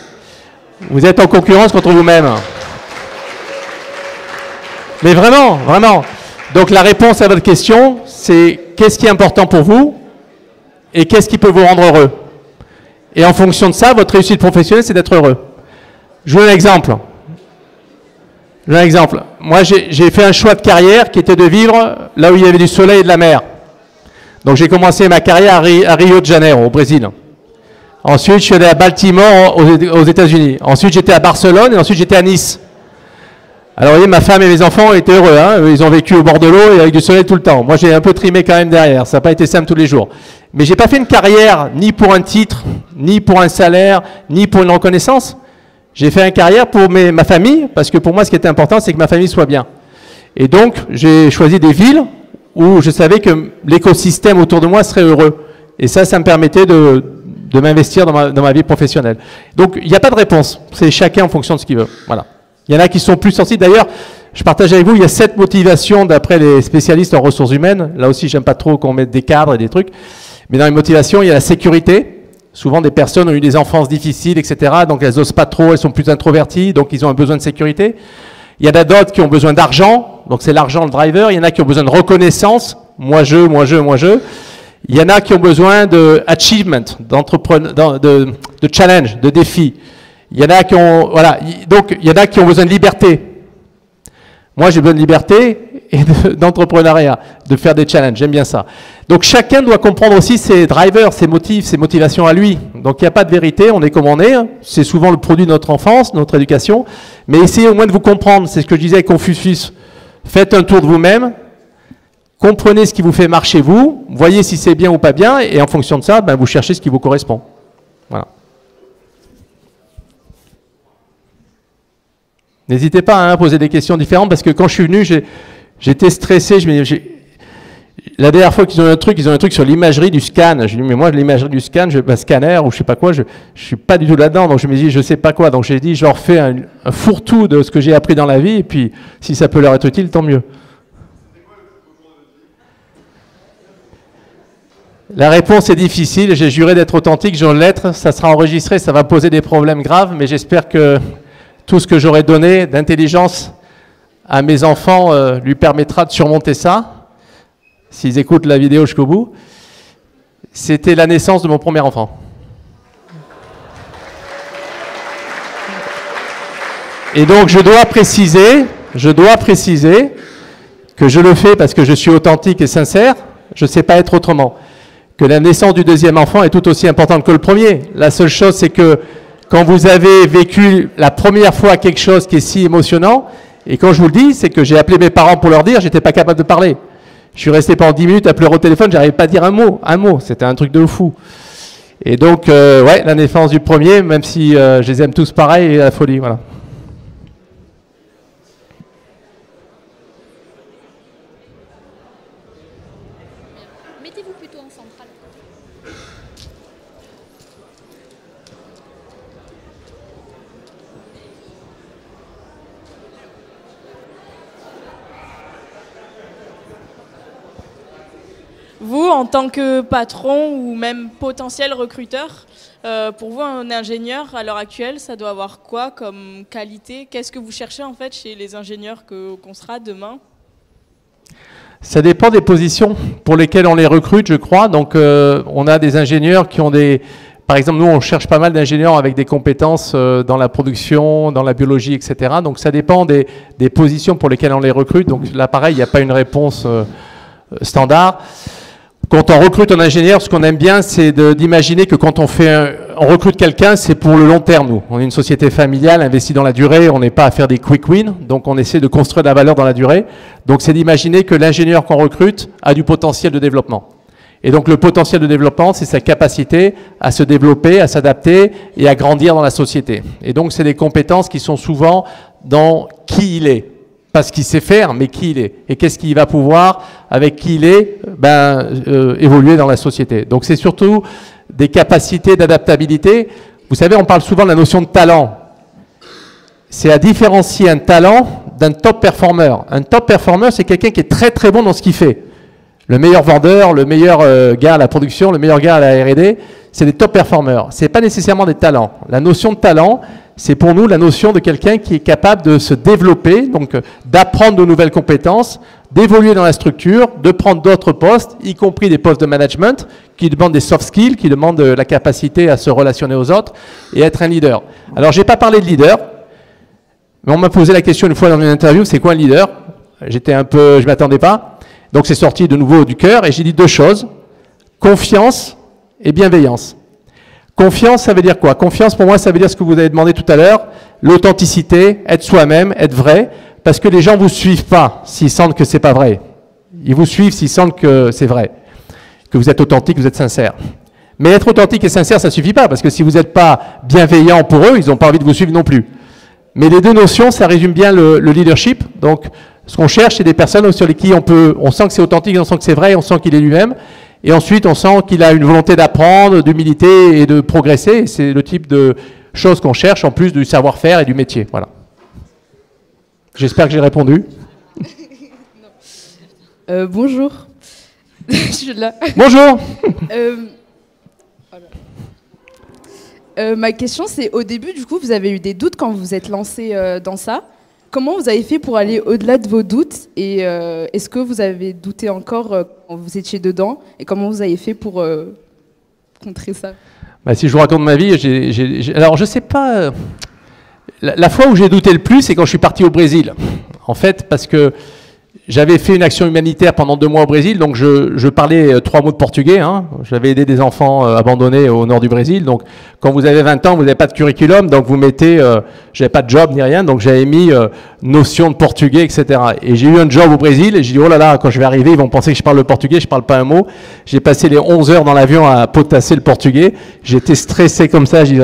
Vous êtes en concurrence contre vous-même. Mais vraiment, vraiment. Donc la réponse à votre question, c'est qu'est-ce qui est important pour vous et qu'est-ce qui peut vous rendre heureux. Et en fonction de ça, votre réussite professionnelle, c'est d'être heureux. Je vous donne un exemple. Moi, j'ai fait un choix de carrière qui était de vivre là où il y avait du soleil et de la mer. Donc j'ai commencé ma carrière à Rio de Janeiro, au Brésil. Ensuite, je suis allé à Baltimore, aux États-Unis. Ensuite, j'étais à Barcelone et ensuite, j'étais à Nice. Alors, vous voyez, ma femme et mes enfants étaient heureux. Hein. Ils ont vécu au bord de l'eau et avec du soleil tout le temps. Moi, j'ai un peu trimé quand même derrière. Ça n'a pas été simple tous les jours. Mais j'ai pas fait une carrière ni pour un titre, ni pour un salaire, ni pour une reconnaissance. J'ai fait une carrière pour ma famille, parce que pour moi, ce qui était important, c'est que ma famille soit bien. Et donc, j'ai choisi des villes où je savais que l'écosystème autour de moi serait heureux. Et ça me permettait de m'investir dans ma vie professionnelle. Donc, il n'y a pas de réponse. C'est chacun en fonction de ce qu'il veut. Voilà. Il y en a qui sont plus sensibles. D'ailleurs, je partage avec vous, il y a 7 motivations d'après les spécialistes en ressources humaines. Là aussi, j'aime pas trop qu'on mette des cadres et des trucs. Mais dans les motivations, il y a la sécurité. Souvent, des personnes ont eu des enfances difficiles, etc. Donc, elles n'osent pas trop, elles sont plus introverties, donc ils ont un besoin de sécurité. Il y en a d'autres qui ont besoin d'argent, donc c'est l'argent le driver. Il y en a qui ont besoin de reconnaissance, moi je. Il y en a qui ont besoin de achievement, de challenge, de défi. Il y en a qui ont, voilà, donc il y en a qui ont besoin de liberté. Moi, j'ai besoin de liberté et d'entrepreneuriat, de faire des challenges, j'aime bien ça. Donc chacun doit comprendre aussi ses drivers, ses motifs, ses motivations à lui. Donc il n'y a pas de vérité, on est comme on est, c'est souvent le produit de notre enfance, notre éducation, mais essayez au moins de vous comprendre, c'est ce que je disais à Confucius. Faites un tour de vous-même, comprenez ce qui vous fait marcher vous, voyez si c'est bien ou pas bien, et en fonction de ça, ben, vous cherchez ce qui vous correspond. Voilà. N'hésitez pas à poser des questions différentes, parce que quand je suis venu, j'étais stressé. La dernière fois qu'ils ont un truc sur l'imagerie du scan. Je dis, mais moi, l'imagerie du scan, scanner ou je sais pas quoi, je suis pas du tout là-dedans. Donc je me dis, je sais pas quoi. Donc j'ai dit, je leur fais un fourre-tout de ce que j'ai appris dans la vie, et puis si ça peut leur être utile, tant mieux. La réponse est difficile. J'ai juré d'être authentique, je vais l'être. Ça sera enregistré, ça va poser des problèmes graves, mais j'espère que tout ce que j'aurai donné d'intelligence à mes enfants lui permettra de surmonter ça, s'ils écoutent la vidéo jusqu'au bout. C'était la naissance de mon premier enfant. Et donc je dois préciser que je le fais parce que je suis authentique et sincère, je ne sais pas être autrement. Que la naissance du deuxième enfant est tout aussi importante que le premier. La seule chose, c'est que quand vous avez vécu la première fois quelque chose qui est si émotionnant, et quand je vous le dis, c'est que j'ai appelé mes parents pour leur dire, j'étais pas capable de parler. Je suis resté pendant 10 minutes à pleurer au téléphone, j'arrivais pas à dire un mot, c'était un truc de fou. Et donc, ouais, la naissance du premier, même si je les aime tous pareil, et la folie, voilà. Mettez-vous plutôt en centrale. Vous, en tant que patron ou même potentiel recruteur, pour vous, un ingénieur à l'heure actuelle, ça doit avoir quoi comme qualité? Qu'est-ce que vous cherchez en fait chez les ingénieurs qu'on sera demain? Ça dépend des positions pour lesquelles on les recrute, je crois. Donc, on a des ingénieurs qui ont des... Par exemple, nous, on cherche pas mal d'ingénieurs avec des compétences dans la production, dans la biologie, etc. Donc, ça dépend des positions pour lesquelles on les recrute. Donc, là, pareil, il n'y a pas une réponse standard. Quand on recrute un ingénieur, ce qu'on aime bien, c'est d'imaginer que quand on recrute quelqu'un, c'est pour le long terme, nous. On est une société familiale, investie dans la durée, on n'est pas à faire des quick wins, donc on essaie de construire de la valeur dans la durée. Donc c'est d'imaginer que l'ingénieur qu'on recrute a du potentiel de développement. Et donc le potentiel de développement, c'est sa capacité à se développer, à s'adapter et à grandir dans la société. Et donc c'est des compétences qui sont souvent dans qui il est. Pas ce qu'il sait faire, mais qui il est. Et qu'est-ce qu'il va pouvoir, avec qui il est, évoluer dans la société. Donc c'est surtout des capacités d'adaptabilité. Vous savez, on parle souvent de la notion de talent. C'est à différencier un talent d'un top performer. Un top performer, c'est quelqu'un qui est très très bon dans ce qu'il fait. Le meilleur vendeur, le meilleur gars à la production, le meilleur gars à la R&D, c'est des top performers. C'est pas nécessairement des talents. La notion de talent, c'est pour nous la notion de quelqu'un qui est capable de se développer, donc d'apprendre de nouvelles compétences, d'évoluer dans la structure, de prendre d'autres postes, y compris des postes de management, qui demandent des soft skills, qui demandent la capacité à se relationner aux autres et être un leader. Alors, j'ai pas parlé de leader, mais on m'a posé la question une fois dans une interview, c'est quoi un leader? Je m'attendais pas. Donc, c'est sorti de nouveau du cœur et j'ai dit deux choses, confiance et bienveillance. Confiance, ça veut dire quoi? Confiance, pour moi, ça veut dire ce que vous avez demandé tout à l'heure, l'authenticité, être soi-même, être vrai, parce que les gens ne vous suivent pas s'ils sentent que ce n'est pas vrai. Ils vous suivent s'ils sentent que c'est vrai, que vous êtes authentique, que vous êtes sincère. Mais être authentique et sincère, ça ne suffit pas, parce que si vous n'êtes pas bienveillant pour eux, ils n'ont pas envie de vous suivre non plus. Mais les deux notions, ça résume bien le leadership. Donc, ce qu'on cherche, c'est des personnes sur lesquelles on sent que c'est authentique, on sent que c'est vrai, on sent qu'il est lui-même. Et ensuite, on sent qu'il a une volonté d'apprendre, d'humilité et de progresser. C'est le type de choses qu'on cherche, en plus du savoir-faire et du métier. Voilà. J'espère que j'ai répondu. Bonjour. Je suis là. Bonjour. Ma question, c'est au début, du coup, vous avez eu des doutes quand vous vous êtes lancé dans ça. Comment vous avez fait pour aller au-delà de vos doutes et est-ce que vous avez douté encore quand vous étiez dedans et comment vous avez fait pour contrer ça? Bah, si je vous raconte ma vie, alors je sais pas. La fois où j'ai douté le plus, c'est quand je suis parti au Brésil. En fait, parce que j'avais fait une action humanitaire pendant 2 mois au Brésil, donc je parlais 3 mots de portugais. Hein. J'avais aidé des enfants abandonnés au nord du Brésil. Donc, quand vous avez 20 ans, vous n'avez pas de curriculum, donc vous mettez, j'avais pas de job ni rien, donc j'avais mis notion de portugais, etc. Et j'ai eu un job au Brésil, et j'ai dit, oh là là, quand je vais arriver, ils vont penser que je parle le portugais, je parle pas un mot. J'ai passé les 11 heures dans l'avion à potasser le portugais. J'étais stressé comme ça, je dis,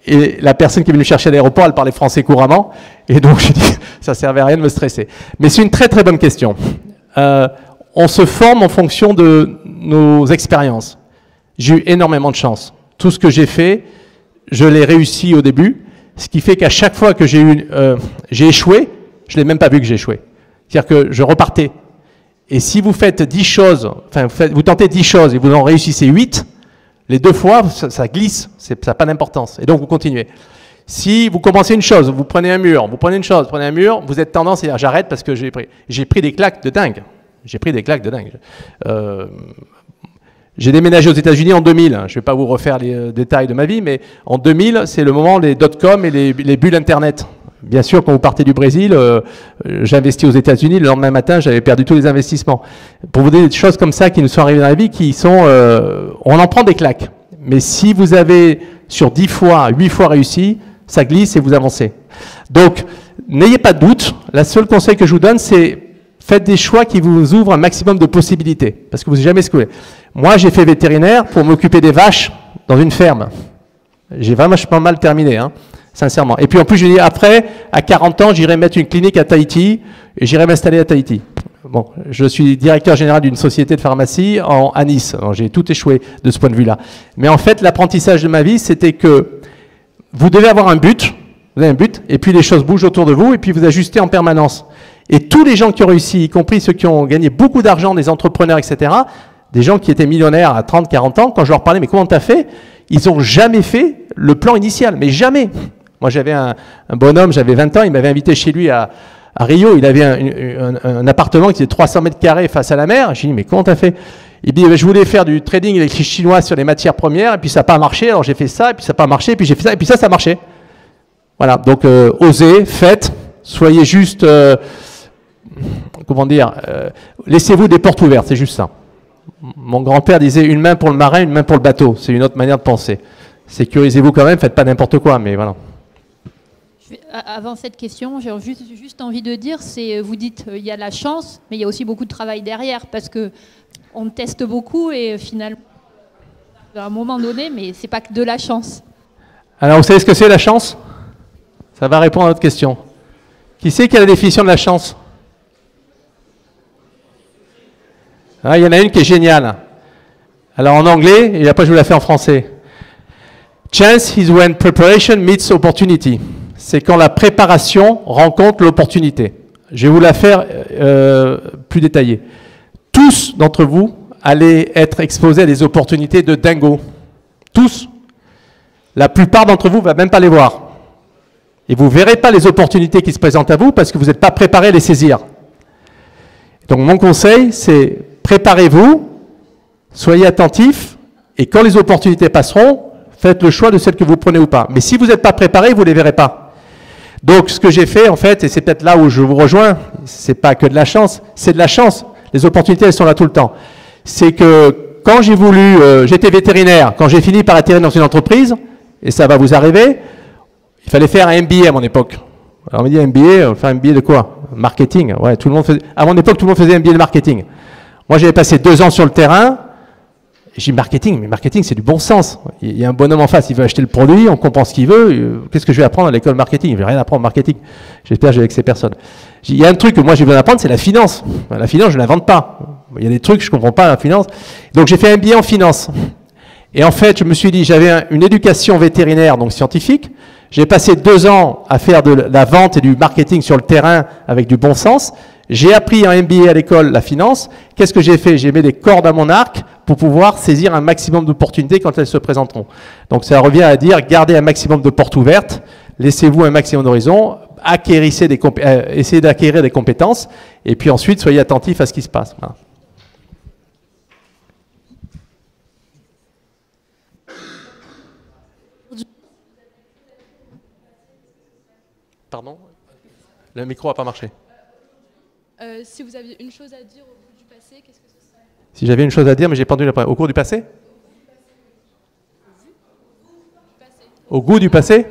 et la personne qui est venue me chercher à l'aéroport, elle parlait français couramment. Et donc, je dis, ça servait à rien de me stresser. Mais c'est une très très bonne question. On se forme en fonction de nos expériences. J'ai eu énormément de chance. Tout ce que j'ai fait, je l'ai réussi au début. Ce qui fait qu'à chaque fois que j'ai échoué, je ne l'ai même pas vu que j'ai échoué. C'est-à-dire que je repartais. Et si vous faites 10 choses, enfin, vous tentez 10 choses et vous en réussissez 8, les 2 fois, ça glisse, ça n'a pas d'importance. Et donc, vous continuez. Si vous commencez une chose, vous prenez un mur, vous prenez une chose, vous prenez un mur, vous êtes tendance à dire j'arrête parce que j'ai pris des claques de dingue. J'ai pris des claques de dingue. J'ai déménagé aux États-Unis en 2000. Je ne vais pas vous refaire les détails de ma vie, mais en 2000, c'est le moment des dot-com et les bulles Internet. Bien sûr, quand vous partez du Brésil, j'ai investi aux États-Unis. Le lendemain matin, j'avais perdu tous les investissements. Pour vous dire des choses comme ça qui nous sont arrivées dans la vie, qui sont, on en prend des claques. Mais si vous avez sur 10 fois, 8 fois réussi, ça glisse et vous avancez. Donc, n'ayez pas de doute. Le seul conseil que je vous donne, c'est faites des choix qui vous ouvrent un maximum de possibilités, parce que vous n'êtes jamais ce que vous voulez. Moi, j'ai fait vétérinaire pour m'occuper des vaches dans une ferme. J'ai vraiment pas mal terminé, hein, sincèrement. Et puis en plus, je dis après, à 40 ans, j'irai mettre une clinique à Tahiti et j'irai m'installer à Tahiti. Bon, je suis directeur général d'une société de pharmacie à Nice. J'ai tout échoué de ce point de vue-là. Mais en fait, l'apprentissage de ma vie, c'était que vous devez avoir un but, vous avez un but, et puis les choses bougent autour de vous, et puis vous ajustez en permanence. Et tous les gens qui ont réussi, y compris ceux qui ont gagné beaucoup d'argent, des entrepreneurs, etc., des gens qui étaient millionnaires à 30, 40 ans, quand je leur parlais, mais comment t'as fait? Ils n'ont jamais fait le plan initial, mais jamais. Moi, j'avais un bonhomme, j'avais 20 ans, il m'avait invité chez lui à Rio, il avait un appartement qui était 300 mètres carrés face à la mer. J'ai dit, mais comment t'as fait? Il dit, je voulais faire du trading avec les Chinois sur les matières premières, et puis ça n'a pas marché, alors j'ai fait ça, et puis ça n'a pas marché, et puis j'ai fait ça, et puis ça a marché. Voilà, donc osez, faites, soyez juste, comment dire, laissez-vous des portes ouvertes, c'est juste ça. Mon grand-père disait, une main pour le marin, une main pour le bateau, c'est une autre manière de penser. Sécurisez-vous quand même, faites pas n'importe quoi, mais voilà. Avant cette question, j'ai juste envie de dire, vous dites il y a la chance, mais il y a aussi beaucoup de travail derrière, parce que on teste beaucoup et finalement, à un moment donné, mais c'est pas que de la chance. Alors, vous savez ce que c'est la chance? Ça va répondre à votre question. Qui sait quelle est la définition de la chance? Ah, il y en a une qui est géniale. Alors en anglais, et après je vous la fais en français. Chance is when preparation meets opportunity. C'est quand la préparation rencontre l'opportunité. Je vais vous la faire plus détaillée. Tous d'entre vous allez être exposés à des opportunités de dingo. Tous. La plupart d'entre vous ne vont même pas les voir. Et vous ne verrez pas les opportunités qui se présentent à vous parce que vous n'êtes pas préparé à les saisir. Donc mon conseil, c'est préparez-vous, soyez attentifs, et quand les opportunités passeront, faites le choix de celles que vous prenez ou pas. Mais si vous n'êtes pas préparé, vous ne les verrez pas. Donc ce que j'ai fait, en fait, et c'est peut-être là où je vous rejoins, c'est pas que de la chance, c'est de la chance. Les opportunités, elles sont là tout le temps. C'est que quand j'ai voulu, j'étais vétérinaire, quand j'ai fini par atterrir dans une entreprise, et ça va vous arriver, il fallait faire un MBA à mon époque. Alors on m'a dit MBA, on va faire un MBA de quoi? Marketing, ouais, tout le monde faisait, à mon époque, tout le monde faisait MBA de marketing. Moi, j'avais passé 2 ans sur le terrain. J'ai dit marketing, mais marketing, c'est du bon sens. Il y a un bonhomme en face, il veut acheter le produit, on comprend ce qu'il veut. Qu'est-ce que je vais apprendre à l'école marketing? Je vais rien apprendre en marketing. J'espère que j'ai avec ces personnes. Il y a un truc que moi j'ai besoin d'apprendre, c'est la finance. La finance, je ne l'invente pas. Il y a des trucs que je ne comprends pas à la finance. Donc j'ai fait un MBA en finance. Et en fait, je me suis dit, j'avais une éducation vétérinaire, donc scientifique. J'ai passé 2 ans à faire de la vente et du marketing sur le terrain avec du bon sens. J'ai appris en MBA à l'école la finance. Qu'est-ce que j'ai fait? J'ai mis des cordes à mon arc pour pouvoir saisir un maximum d'opportunités quand elles se présenteront. Donc ça revient à dire, gardez un maximum de portes ouvertes, laissez-vous un maximum d'horizons, essayez d'acquérir des compétences, et puis ensuite soyez attentifs à ce qui se passe. Voilà. Pardon? Le micro n'a pas marché. Si vous aviez une chose à dire au bout du passé, qu'est-ce que ce serait? Si j'avais une chose à dire, mais j'ai pas entendu la première. Au cours du passé? Au goût du passé?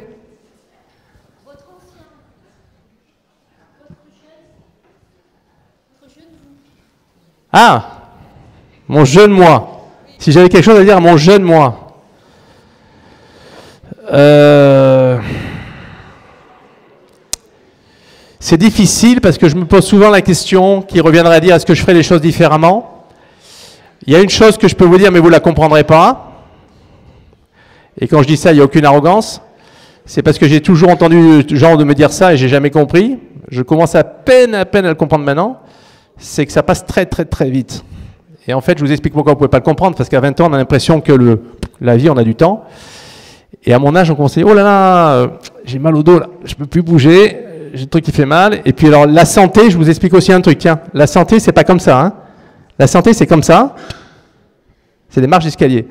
Ah! Mon jeune moi. Si j'avais quelque chose à dire à mon jeune moi. C'est difficile parce que je me pose souvent la question qui reviendrait à dire est-ce que je ferais les choses différemment? Il y a une chose que je peux vous dire, mais vous ne la comprendrez pas. Et quand je dis ça, il n'y a aucune arrogance. C'est parce que j'ai toujours entendu gens de me dire ça et j'ai jamais compris. Je commence à peine à le comprendre maintenant. C'est que ça passe très vite. Et en fait, je vous explique pourquoi vous ne pouvez pas le comprendre. Parce qu'à 20 ans, on a l'impression que la vie, on a du temps. Et à mon âge, on commence à dire, oh là là, j'ai mal au dos, là, je ne peux plus bouger. J'ai un truc qui fait mal. Et puis alors, la santé, je vous explique aussi un truc. Tiens, la santé, c'est pas comme ça. Hein. La santé, c'est comme ça. C'est des marches d'escalier.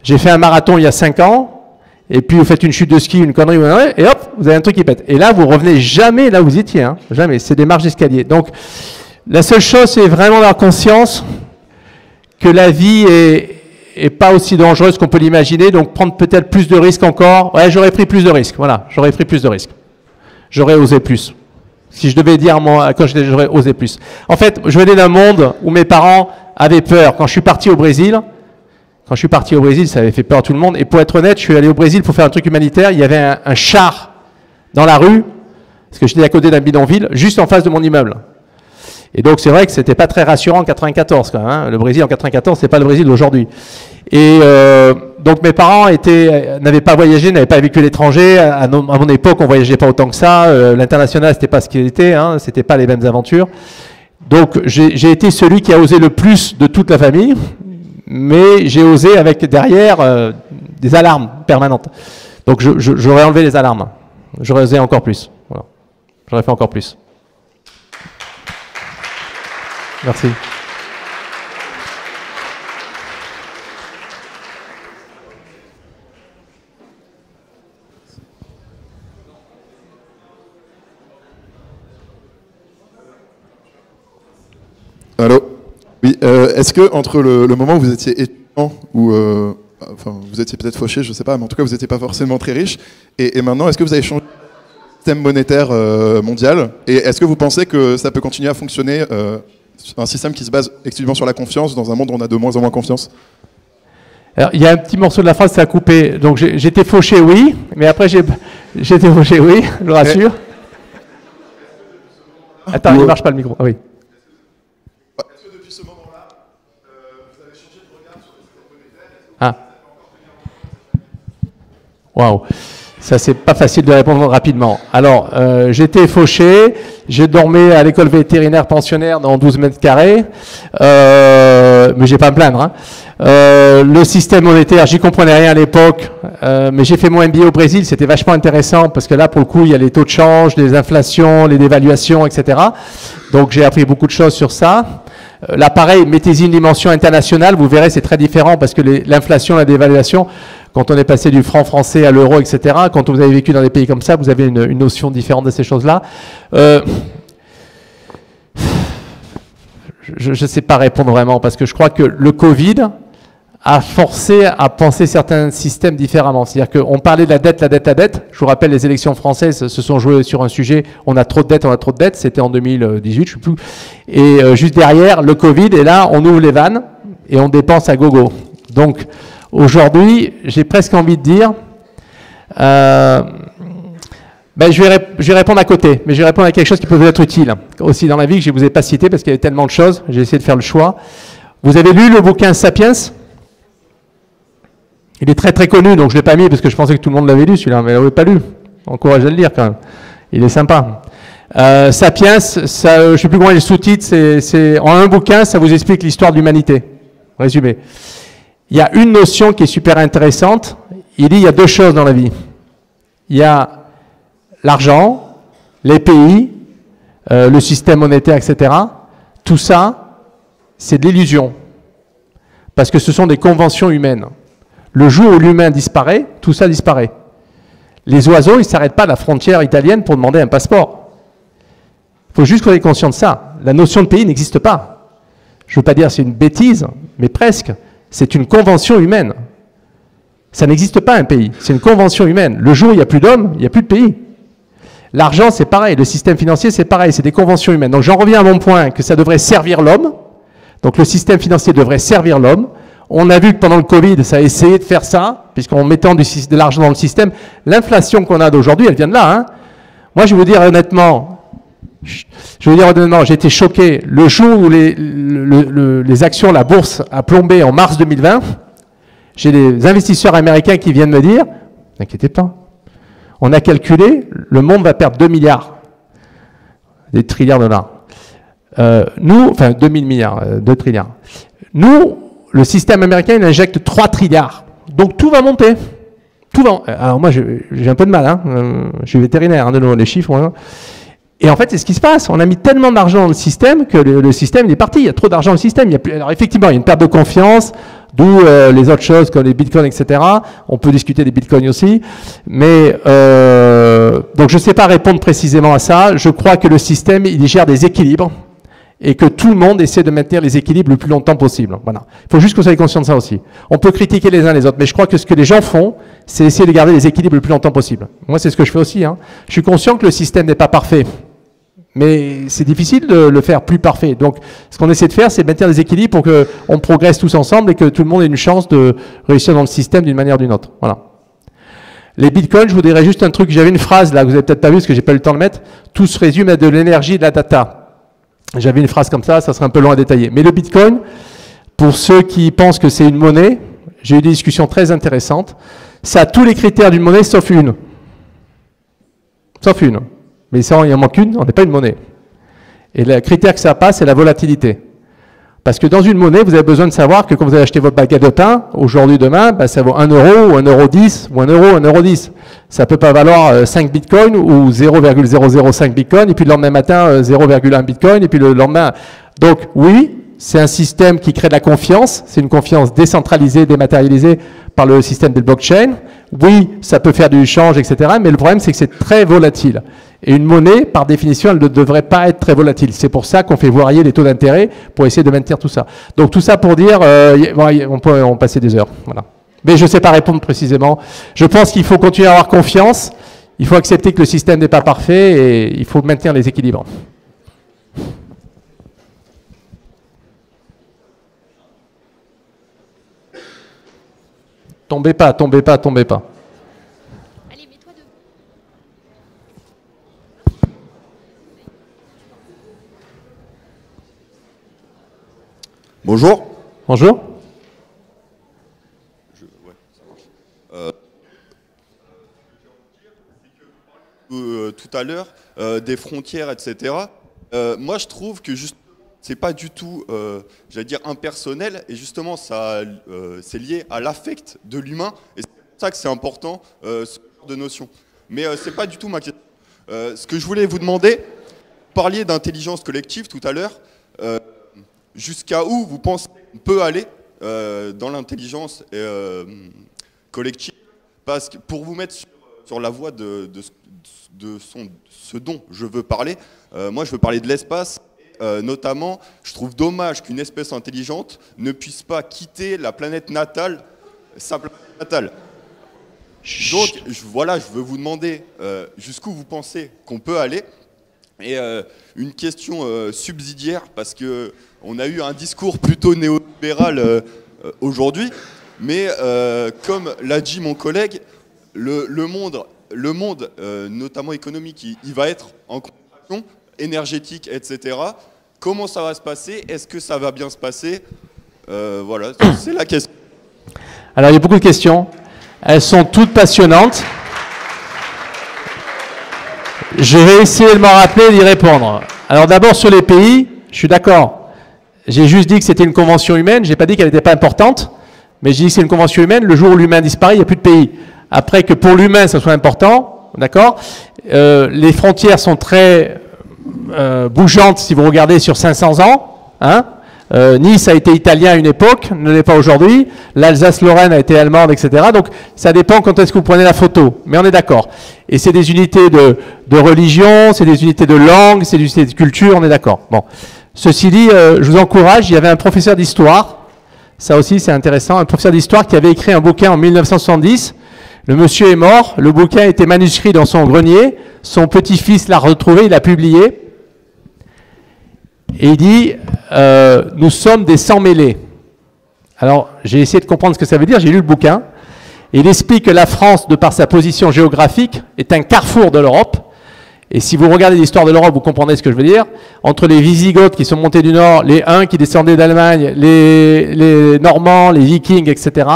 J'ai fait un marathon il y a 5 ans. Et puis, vous faites une chute de ski, une connerie, et hop, vous avez un truc qui pète. Et là, vous revenez jamais là où vous étiez. Hein. Jamais. C'est des marches d'escalier. Donc, la seule chose, c'est vraiment d'avoir conscience que la vie est pas aussi dangereuse qu'on peut l'imaginer. Donc, prendre peut-être plus de risques encore. Ouais, j'aurais pris plus de risques. Voilà, j'aurais pris plus de risques. J'aurais osé plus. Si je devais dire quand j'aurais osé plus. En fait, je venais d'un monde où mes parents avaient peur. Quand je suis parti au Brésil, ça avait fait peur à tout le monde. Et pour être honnête, je suis allé au Brésil pour faire un truc humanitaire. Il y avait un char dans la rue, parce que j'étais à côté d'un bidonville, juste en face de mon immeuble. Et donc c'est vrai que c'était pas très rassurant en 94 quand même. Hein. Le Brésil en 94, c'est pas le Brésil d'aujourd'hui. Et donc mes parents n'avaient pas voyagé, n'avaient pas vécu à l'étranger. À mon époque, on voyageait pas autant que ça. L'international, c'était pas ce qu'il était. Hein. C'était pas les mêmes aventures. Donc j'ai été celui qui a osé le plus de toute la famille, mais j'ai osé avec derrière des alarmes permanentes. Donc j'aurais enlevé les alarmes. J'aurais osé encore plus. Voilà. J'aurais fait encore plus. Merci. Allô? Oui, est-ce que entre le moment où vous étiez étudiant, ou enfin vous étiez peut-être fauché, je ne sais pas, mais en tout cas vous n'étiez pas forcément très riche, et maintenant est-ce que vous avez changé le système monétaire mondial, et est-ce que vous pensez que ça peut continuer à fonctionner, un système qui se base exclusivement sur la confiance, dans un monde où on a de moins en moins confiance? Alors, il y a un petit morceau de la phrase, ça a coupé. Donc j'étais fauché, oui, mais après j'étais fauché, oui, je le rassure. Attends, il ne marche pas le micro. Ah oui. Est-ce que depuis ce moment-là, vous avez changé de regard sur le système monétaire? Ah. Waouh. Ça, c'est pas facile de répondre rapidement. Alors, j'étais fauché, j'ai dormi à l'école vétérinaire pensionnaire dans 12 mètres carrés, mais j'ai pas à me plaindre. Hein. Le système monétaire, j'y comprenais rien à l'époque, mais j'ai fait mon MBA au Brésil, c'était vachement intéressant parce que là, pour le coup, il y a les taux de change, les inflations, les dévaluations, etc. Donc, j'ai appris beaucoup de choses sur ça. Là, pareil, mettez-y une dimension internationale, vous verrez, c'est très différent parce que l'inflation, la dévaluation, quand on est passé du franc français à l'euro, etc., quand vous avez vécu dans des pays comme ça, vous avez une notion différente de ces choses-là. Je ne sais pas répondre vraiment parce que je crois que le Covid a forcé à penser certains systèmes différemment. C'est-à-dire qu'on parlait de la dette, la dette, la dette. Je vous rappelle, les élections françaises se sont jouées sur un sujet, on a trop de dette, on a trop de dette. C'était en 2018, je ne sais plus. Et juste derrière, le Covid, et là, on ouvre les vannes et on dépense à gogo. Donc, aujourd'hui, j'ai presque envie de dire... je vais répondre à côté, mais je vais répondre à quelque chose qui peut vous être utile aussi dans la vie, que je ne vous ai pas cité parce qu'il y avait tellement de choses, j'ai essayé de faire le choix. Vous avez lu le bouquin Sapiens? Il est très très connu, donc je ne l'ai pas mis parce que je pensais que tout le monde l'avait lu celui-là, mais vous ne l'avez pas lu. Encourage à le lire quand même, il est sympa. Sapiens, ça, je ne sais plus comment est le sous-titre, c'est en un bouquin, ça vous explique l'histoire de l'humanité. Résumé. Il y a une notion qui est super intéressante, il dit il y a deux choses dans la vie. Il y a l'argent, les pays, le système monétaire, etc. Tout ça, c'est de l'illusion. Parce que ce sont des conventions humaines. Le jour où l'humain disparaît, tout ça disparaît. Les oiseaux, ils ne s'arrêtent pas à la frontière italienne pour demander un passeport. Il faut juste qu'on ait conscience de ça. La notion de pays n'existe pas. Je ne veux pas dire c'est une bêtise, mais presque. C'est une convention humaine. Ça n'existe pas un pays, c'est une convention humaine. Le jour où il n'y a plus d'hommes, il n'y a plus de pays. L'argent, c'est pareil, le système financier, c'est pareil, c'est des conventions humaines. Donc j'en reviens à mon point, que ça devrait servir l'homme. Donc le système financier devrait servir l'homme. On a vu que pendant le Covid, ça a essayé de faire ça, puisqu'en mettant de l'argent dans le système, l'inflation qu'on a d'aujourd'hui, elle vient de là. Hein. Moi, je vais vous dire honnêtement, j'ai été choqué. Le jour où les actions, la bourse a plombé en mars 2020, j'ai des investisseurs américains qui viennent me dire, n'inquiétez pas, on a calculé, le monde va perdre 2 milliards, des trilliards de dollars. Nous, enfin 2000 milliards, 2 trilliards. Nous, le système américain, il injecte 3 trilliards. Donc tout va monter. Tout va. Alors moi, j'ai un peu de mal. Hein. Je suis vétérinaire, hein, de nouveau, les chiffres. Hein. Et en fait, c'est ce qui se passe. On a mis tellement d'argent dans le système que le système il est parti. Il y a trop d'argent dans le système. Alors effectivement, il y a une perte de confiance, d'où les autres choses comme les bitcoins, etc. On peut discuter des bitcoins aussi. Mais donc je ne sais pas répondre précisément à ça. Je crois que le système, il gère des équilibres et que tout le monde essaie de maintenir les équilibres le plus longtemps possible. Voilà. Il faut juste que vous soyez conscient de ça aussi. On peut critiquer les uns les autres, mais je crois que ce que les gens font, c'est essayer de garder les équilibres le plus longtemps possible. Moi, c'est ce que je fais aussi. Hein. Je suis conscient que le système n'est pas parfait. Mais c'est difficile de le faire plus parfait. Donc, ce qu'on essaie de faire, c'est maintenir des équilibres pour qu'on progresse tous ensemble et que tout le monde ait une chance de réussir dans le système d'une manière ou d'une autre. Voilà. Les bitcoins, je vous dirais juste un truc. J'avais une phrase là, que vous n'avez peut-être pas vu parce que j'ai pas eu le temps de le mettre. Tout se résume à de l'énergie et de la data. J'avais une phrase comme ça serait un peu long à détailler. Mais le bitcoin, pour ceux qui pensent que c'est une monnaie, j'ai eu des discussions très intéressantes. Ça a tous les critères d'une monnaie sauf une. Sauf une. Mais ça, il en manque une, on n'est pas une monnaie. Et le critère que ça passe, c'est la volatilité. Parce que dans une monnaie, vous avez besoin de savoir que quand vous allez acheter votre baguette de pain, aujourd'hui, demain, bah, ça vaut 1 euro, ou 1,10 € ou 1 euro, 1,10 €. Ça ne peut pas valoir 5 bitcoins ou 0,005 bitcoins, et puis le lendemain matin, 0,1 bitcoin, et puis le lendemain. Donc, oui, c'est un système qui crée de la confiance. C'est une confiance décentralisée, dématérialisée par le système de blockchain. Oui, ça peut faire du change, etc. Mais le problème, c'est que c'est très volatile. Et une monnaie, par définition, elle ne devrait pas être très volatile. C'est pour ça qu'on fait varier les taux d'intérêt pour essayer de maintenir tout ça. Donc tout ça pour dire, on peut en passer des heures. Voilà. Mais je ne sais pas répondre précisément. Je pense qu'il faut continuer à avoir confiance. Il faut accepter que le système n'est pas parfait et il faut maintenir les équilibres. Tombez pas, tombez pas, tombez pas. Bonjour. Bonjour. Tout à l'heure, des frontières, etc. Moi, je trouve que juste, c'est pas du tout, j'allais dire, impersonnel, et justement, ça, c'est lié à l'affect de l'humain, et c'est pour ça que c'est important, ce genre de notion. Mais c'est pas du tout ma question. Ce que je voulais vous demander, vous parliez d'intelligence collective tout à l'heure. Jusqu'à où vous pensez qu'on peut aller dans l'intelligence collective, parce que pour vous mettre sur la voie de ce dont je veux parler, moi je veux parler de l'espace et notamment, je trouve dommage qu'une espèce intelligente ne puisse pas quitter la planète natale, sa planète natale. Donc voilà, je veux vous demander jusqu'où vous pensez qu'on peut aller. Et une question subsidiaire, parce qu'on a eu un discours plutôt néolibéral aujourd'hui, mais comme l'a dit mon collègue, le monde notamment économique, il va être en contraction, énergétique, etc. Comment ça va se passer? Est-ce que ça va bien se passer? Voilà, c'est la question. Alors, il y a beaucoup de questions. Elles sont toutes passionnantes. Je vais essayer de m'en rappeler et d'y répondre. Alors, d'abord, sur les pays, je suis d'accord. J'ai juste dit que c'était une convention humaine. Je n'ai pas dit qu'elle n'était pas importante. Mais j'ai dit que c'est une convention humaine. Le jour où l'humain disparaît, il n'y a plus de pays. Après, que pour l'humain, ça soit important, d'accord, les frontières sont très bougeantes si vous regardez sur 500 ans. Hein. Nice a été italien à une époque, ne l'est pas aujourd'hui. L'Alsace-Lorraine a été allemande, etc. Donc, ça dépend quand est-ce que vous prenez la photo. Mais on est d'accord. Et c'est des unités de religion, c'est des unités de langue, c'est des unités de culture, on est d'accord. Bon. Ceci dit, je vous encourage, il y avait un professeur d'histoire, ça aussi c'est intéressant, un professeur d'histoire qui avait écrit un bouquin en 1970. Le monsieur est mort, le bouquin était manuscrit dans son grenier, son petit-fils l'a retrouvé, il l'a publié. Et il dit, nous sommes des sans-mêlés. Alors, j'ai essayé de comprendre ce que ça veut dire, j'ai lu le bouquin. Et il explique que la France, de par sa position géographique, est un carrefour de l'Europe. Et si vous regardez l'histoire de l'Europe, vous comprendrez ce que je veux dire. Entre les Wisigoths qui sont montés du Nord, les Huns qui descendaient d'Allemagne, les Normands, les Vikings, etc.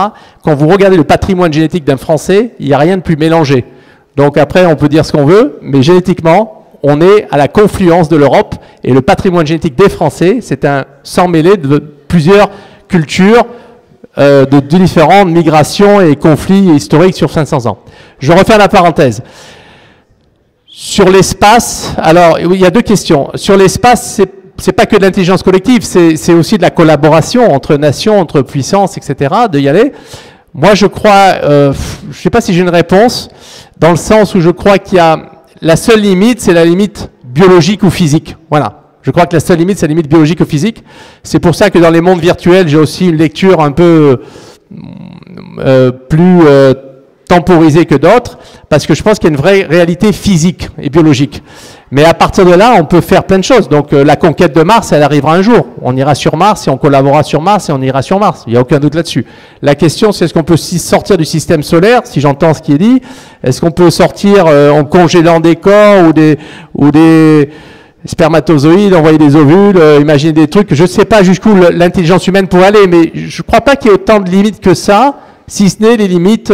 Quand vous regardez le patrimoine génétique d'un Français, il n'y a rien de plus mélangé. Donc après, on peut dire ce qu'on veut, mais génétiquement, on est à la confluence de l'Europe. Et le patrimoine génétique des Français, c'est un sans mêlé de plusieurs cultures, de différentes migrations et conflits historiques sur 500 ans. Je refais la parenthèse. Sur l'espace, alors il y a deux questions. Sur l'espace, c'est pas que de l'intelligence collective, c'est aussi de la collaboration entre nations, entre puissances, etc., de y aller. Moi, je crois, je sais pas si j'ai une réponse, dans le sens où je crois qu'il y a la seule limite, c'est la limite biologique ou physique. Voilà. Je crois que la seule limite, c'est la limite biologique ou physique. C'est pour ça que dans les mondes virtuels, j'ai aussi une lecture un peu plus temporisée que d'autres, parce que je pense qu'il y a une vraie réalité physique et biologique. Mais à partir de là, on peut faire plein de choses. Donc la conquête de Mars, elle arrivera un jour. On ira sur Mars et on collaborera sur Mars et on ira sur Mars. Il n'y a aucun doute là-dessus. La question, c'est est-ce qu'on peut sortir du système solaire, si j'entends ce qui est dit. Est-ce qu'on peut sortir en congélant des corps ou des spermatozoïdes, envoyer des ovules, imaginer des trucs. Je ne sais pas jusqu'où l'intelligence humaine pourrait aller, mais je ne crois pas qu'il y ait autant de limites que ça, si ce n'est les limites,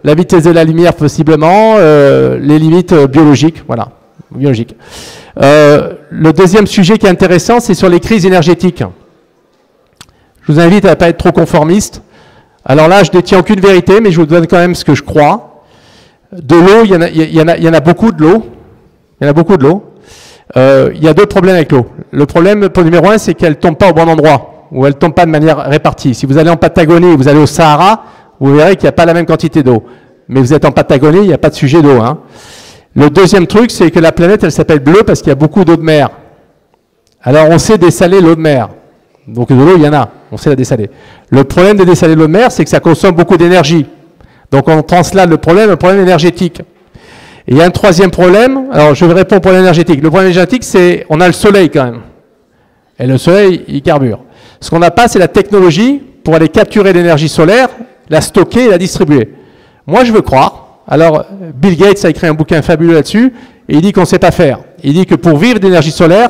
la vitesse de la lumière possiblement, les limites biologiques, voilà, biologiques. Le deuxième sujet qui est intéressant, c'est sur les crises énergétiques. Je vous invite à ne pas être trop conformiste. Alors là, je ne détiens aucune vérité, mais je vous donne quand même ce que je crois. De l'eau, il y en a beaucoup de l'eau. Il y en a beaucoup de l'eau. Il y a deux problèmes avec l'eau. Le problème numéro un, c'est qu'elle ne tombe pas au bon endroit, ou elle ne tombe pas de manière répartie. Si vous allez en Patagonie, vous allez au Sahara, vous verrez qu'il n'y a pas la même quantité d'eau. Mais vous êtes en Patagonie, il n'y a pas de sujet d'eau. Hein. Le deuxième truc, c'est que la planète, elle s'appelle bleue parce qu'il y a beaucoup d'eau de mer. Alors on sait dessaler l'eau de mer. Donc de l'eau, il y en a, on sait la dessaler. Le problème de dessaler l'eau de mer, c'est que ça consomme beaucoup d'énergie. Donc on translate le problème énergétique. Et il y a un troisième problème, alors je vais répondre au problème énergétique. Le problème énergétique, c'est on a le soleil quand même. Et le soleil, il carbure. Ce qu'on n'a pas, c'est la technologie pour aller capturer l'énergie solaire, la stocker et la distribuer. Moi, je veux croire. Alors, Bill Gates a écrit un bouquin fabuleux là-dessus, et il dit qu'on ne sait pas faire. Il dit que pour vivre d'énergie solaire,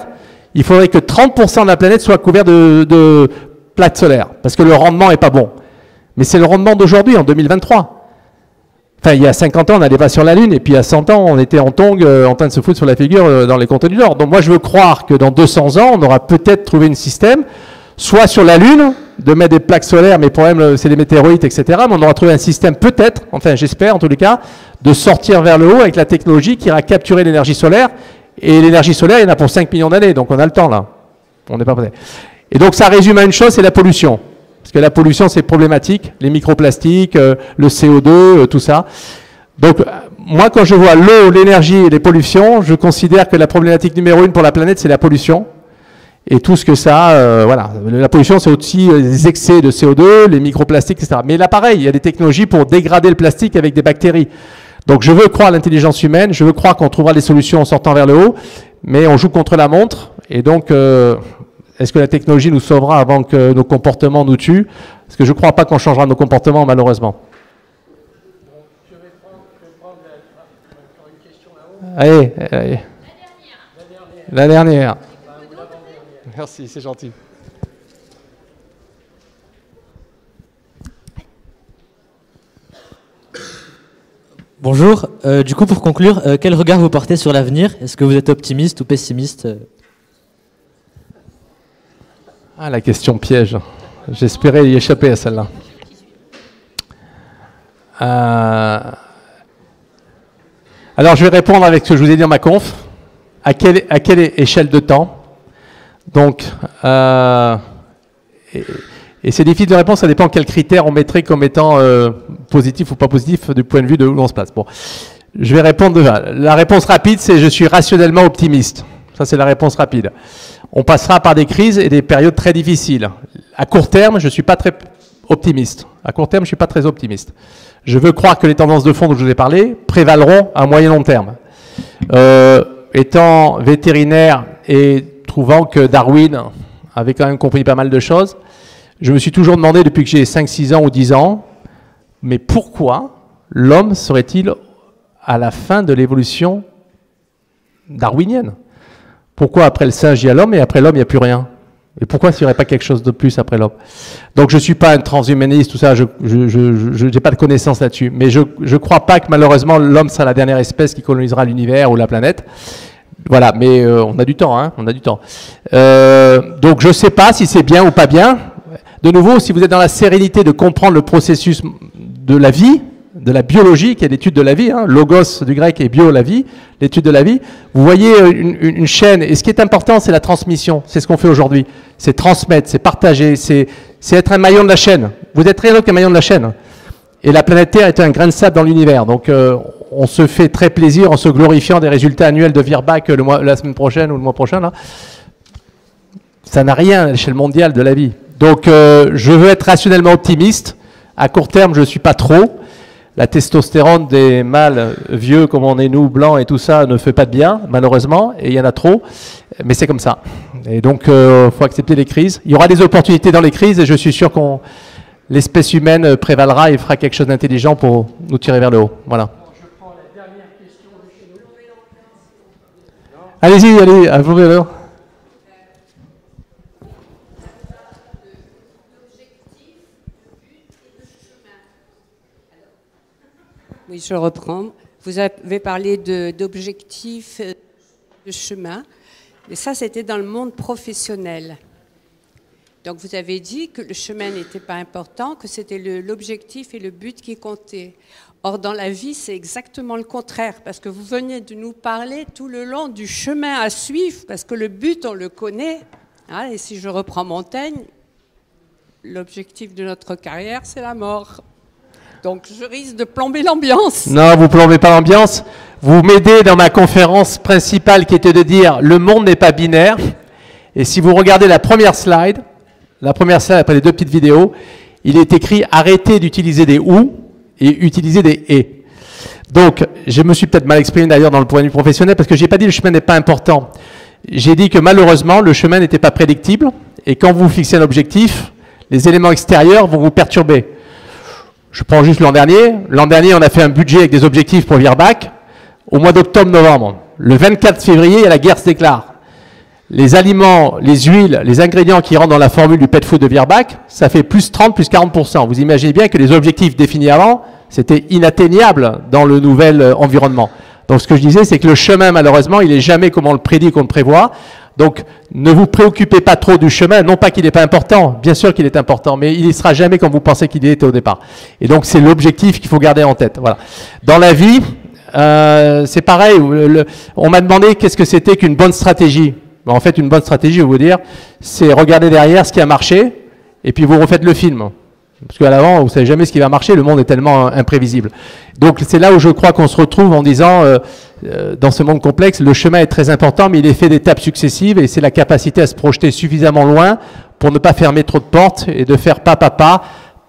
il faudrait que 30% de la planète soit couverte de plaques solaires, parce que le rendement n'est pas bon. Mais c'est le rendement d'aujourd'hui, en 2023. Enfin, il y a 50 ans, on n'allait pas sur la Lune, et puis il y a 100 ans, on était en tongs, en train de se foutre sur la figure dans les contrées du Nord. Donc moi, je veux croire que dans 200 ans, on aura peut-être trouvé un système, soit sur la Lune, de mettre des plaques solaires, mais le problème, c'est les météorites, etc. Mais on aura trouvé un système peut-être, enfin j'espère en tous les cas, de sortir vers le haut avec la technologie qui ira capturer l'énergie solaire. Et l'énergie solaire, il y en a pour 5 millions d'années, donc on a le temps là. On n'est pas prêt. Et donc ça résume à une chose, c'est la pollution. Parce que la pollution, c'est problématique, les microplastiques, le CO2, tout ça. Donc, moi, quand je vois l'eau, l'énergie et les pollutions, je considère que la problématique numéro 1 pour la planète, c'est la pollution. et tout ce que ça, voilà. La pollution, c'est aussi les excès de CO2, les microplastiques, etc. Mais là, pareil, il y a des technologies pour dégrader le plastique avec des bactéries. Donc je veux croire à l'intelligence humaine, je veux croire qu'on trouvera des solutions en sortant vers le haut, mais on joue contre la montre, et donc est-ce que la technologie nous sauvera avant que nos comportements nous tuent? Parce que je ne crois pas qu'on changera nos comportements, malheureusement. Allez, allez. La dernière. Merci, c'est gentil. Bonjour. Du coup, pour conclure, quel regard vous portez sur l'avenir? Est-ce que vous êtes optimiste ou pessimiste? Ah, la question piège. J'espérais y échapper à celle-là. Alors, je vais répondre avec ce que je vous ai dit dans ma conf. À quelle échelle de temps? Donc, et c'est difficile de répondre, ça dépend quels critères on mettrait comme étant positif ou pas positif du point de vue de où on se place. Bon, je vais répondre. La réponse rapide, c'est je suis rationnellement optimiste. Ça, c'est la réponse rapide. On passera par des crises et des périodes très difficiles. À court terme, je ne suis pas très optimiste. À court terme, je ne suis pas très optimiste. Je veux croire que les tendances de fond dont je vous ai parlé prévaleront à moyen long terme. Étant vétérinaire et trouvant que Darwin avait quand même compris pas mal de choses, je me suis toujours demandé depuis que j'ai 5, 6 ans ou 10 ans, mais pourquoi l'homme serait-il à la fin de l'évolution darwinienne? Pourquoi après le singe il y a l'homme et après l'homme il n'y a plus rien? Et pourquoi s'il n'y aurait pas quelque chose de plus après l'homme? Donc je ne suis pas un transhumaniste, tout ça, je n'ai pas de connaissances là-dessus. Mais je ne crois pas que malheureusement l'homme sera la dernière espèce qui colonisera l'univers ou la planète. Voilà, mais on a du temps, hein, on a du temps. Donc je ne sais pas si c'est bien ou pas bien. De nouveau, si vous êtes dans la sérénité de comprendre le processus de la vie, de la biologie, qui est l'étude de la vie, hein, logos du grec et bio, la vie, l'étude de la vie, vous voyez une chaîne, et ce qui est important, c'est la transmission, c'est ce qu'on fait aujourd'hui, c'est transmettre, c'est partager, c'est être un maillon de la chaîne, vous êtes rien d'autre qu'un maillon de la chaîne, et la planète Terre est un grain de sable dans l'univers, donc on se fait très plaisir en se glorifiant des résultats annuels de Virbac la semaine prochaine ou le mois prochain, là. Ça n'a rien à l'échelle mondiale de la vie. Donc je veux être rationnellement optimiste, à court terme je ne suis pas trop. La testostérone des mâles vieux comme on est nous, blancs et tout ça, ne fait pas de bien, malheureusement, et il y en a trop, mais c'est comme ça. Et donc, il faut accepter les crises. Il y aura des opportunités dans les crises, et je suis sûr que l'espèce humaine prévalera et fera quelque chose d'intelligent pour nous tirer vers le haut. Voilà. Allez-y, allez, à vous. Oui, je reprends. Vous avez parlé d'objectifs de chemin, mais ça, c'était dans le monde professionnel. Donc, vous avez dit que le chemin n'était pas important, que c'était l'objectif et le but qui comptaient. Or, dans la vie, c'est exactement le contraire, parce que vous venez de nous parler tout le long du chemin à suivre, parce que le but, on le connaît. Hein, et si je reprends Montaigne, l'objectif de notre carrière, c'est la mort. Donc je risque de plomber l'ambiance. Non, vous ne plombez pas l'ambiance. Vous m'aidez dans ma conférence principale qui était de dire le monde n'est pas binaire. Et si vous regardez la première slide après les deux petites vidéos, il est écrit arrêtez d'utiliser des ou et utilisez des et. Donc je me suis peut-être mal exprimé d'ailleurs dans le point de vue professionnel parce que je n'ai pas dit le chemin n'est pas important. J'ai dit que malheureusement le chemin n'était pas prédictible et quand vous fixez un objectif, les éléments extérieurs vont vous perturber. Je prends juste l'an dernier. L'an dernier, on a fait un budget avec des objectifs pour Virbac au mois d'octobre-novembre. Le 24 février, la guerre se déclare. Les aliments, les huiles, les ingrédients qui rentrent dans la formule du pet food de Virbac, ça fait plus 30, plus 40%. Vous imaginez bien que les objectifs définis avant, c'était inatteignable dans le nouvel environnement. Donc ce que je disais, c'est que le chemin, malheureusement, il n'est jamais comme on le prédit, qu'on le prévoit. Donc, ne vous préoccupez pas trop du chemin, non pas qu'il n'est pas important, bien sûr qu'il est important, mais il ne sera jamais comme vous pensez qu'il était au départ. Et donc, c'est l'objectif qu'il faut garder en tête. Voilà. Dans la vie, c'est pareil, on m'a demandé qu'est-ce que c'était qu'une bonne stratégie. Ben, en fait, une bonne stratégie, je vais vous dire, c'est regarder derrière ce qui a marché, et puis vous refaites le film. Parce qu'à l'avant, vous ne savez jamais ce qui va marcher, le monde est tellement imprévisible. Donc c'est là où je crois qu'on se retrouve en disant, dans ce monde complexe, le chemin est très important, mais il est fait d'étapes successives, et c'est la capacité à se projeter suffisamment loin pour ne pas fermer trop de portes, et de faire pas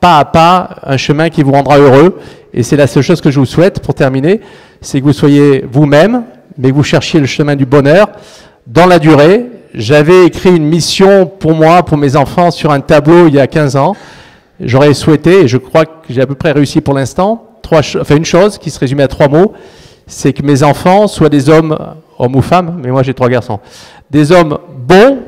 à pas, un chemin qui vous rendra heureux. Et c'est la seule chose que je vous souhaite, pour terminer, c'est que vous soyez vous-même, mais que vous cherchiez le chemin du bonheur dans la durée. J'avais écrit une mission pour moi, pour mes enfants, sur un tableau il y a 15 ans. J'aurais souhaité, et je crois que j'ai à peu près réussi pour l'instant, une chose qui se résumait à 3 mots, c'est que mes enfants soient des hommes, hommes ou femmes, mais moi j'ai 3 garçons, des hommes bons,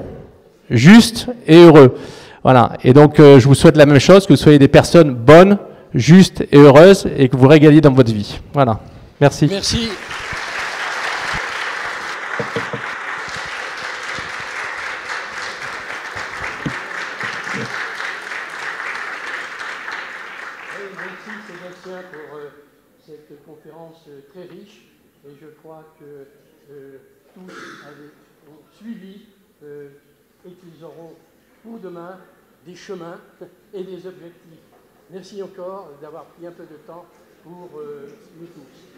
justes et heureux. Voilà. Et donc je vous souhaite la même chose, que vous soyez des personnes bonnes, justes et heureuses, et que vous régaliez dans votre vie. Voilà. Merci. Merci. Pour cette conférence très riche, et je crois que tous ont suivi et qu'ils auront pour demain des chemins et des objectifs. Merci encore d'avoir pris un peu de temps pour nous tous.